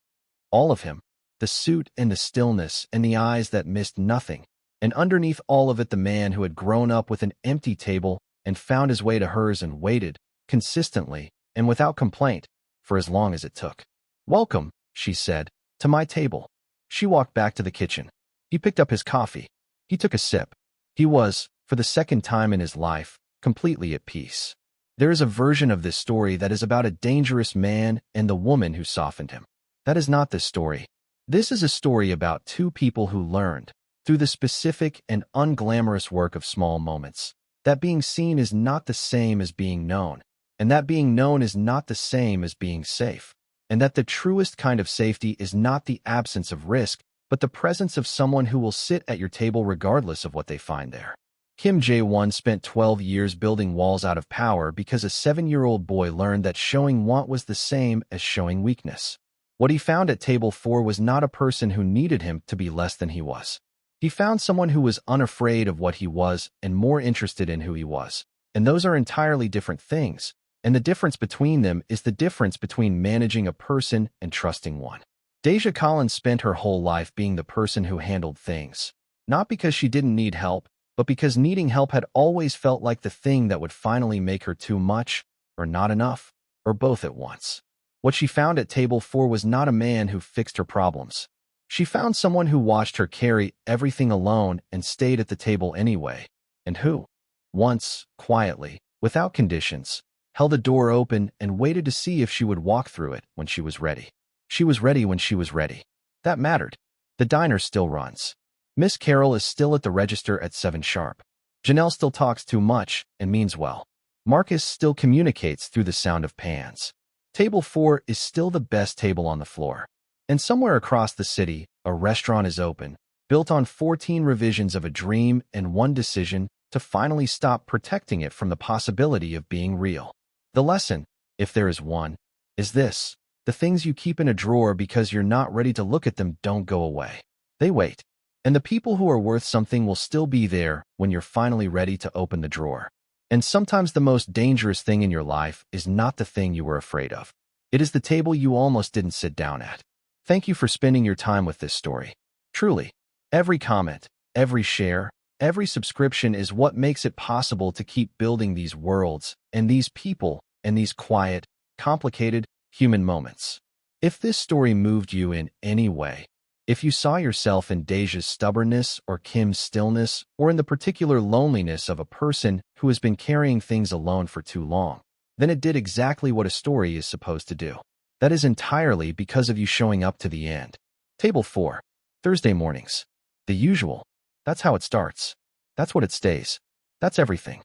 S1: All of him. The suit and the stillness and the eyes that missed nothing, and underneath all of it the man who had grown up with an empty table and found his way to hers and waited, consistently and without complaint, for as long as it took. "Welcome," she said, "to my table." She walked back to the kitchen. He picked up his coffee. He took a sip. He was, for the second time in his life, completely at peace. There is a version of this story that is about a dangerous man and the woman who softened him. That is not this story. This is a story about two people who learned, through the specific and unglamorous work of small moments, that being seen is not the same as being known, and that being known is not the same as being safe, and that the truest kind of safety is not the absence of risk, but the presence of someone who will sit at your table regardless of what they find there. Kim Jae-won spent 12 years building walls out of power because a 7-year-old boy learned that showing want was the same as showing weakness. What he found at table 4 was not a person who needed him to be less than he was. He found someone who was unafraid of what he was and more interested in who he was. And those are entirely different things. And the difference between them is the difference between managing a person and trusting one. Deja Collins spent her whole life being the person who handled things. Not because she didn't need help, but because needing help had always felt like the thing that would finally make her too much, or not enough, or both at once. What she found at table 4 was not a man who fixed her problems. She found someone who watched her carry everything alone and stayed at the table anyway, and who, once, quietly, without conditions, held the door open and waited to see if she would walk through it when she was ready. She was ready when she was ready. That mattered. The diner still runs. Miss Carol is still at the register at 7 sharp. Janelle still talks too much and means well. Marcus still communicates through the sound of pans. Table 4 is still the best table on the floor. And somewhere across the city, a restaurant is open, built on 14 revisions of a dream and one decision to finally stop protecting it from the possibility of being real. The lesson, if there is one, is this: the things you keep in a drawer because you're not ready to look at them don't go away. They wait. And the people who are worth something will still be there when you're finally ready to open the drawer. And sometimes the most dangerous thing in your life is not the thing you were afraid of. It is the table you almost didn't sit down at. Thank you for spending your time with this story. Truly, every comment, every share, every subscription is what makes it possible to keep building these worlds and these people and these quiet, complicated, human moments. If this story moved you in any way, if you saw yourself in Deja's stubbornness or Kim's stillness, or in the particular loneliness of a person who has been carrying things alone for too long, then it did exactly what a story is supposed to do. That is entirely because of you showing up to the end. Table 4. Thursday mornings. The usual. That's how it starts. That's what it stays. That's everything.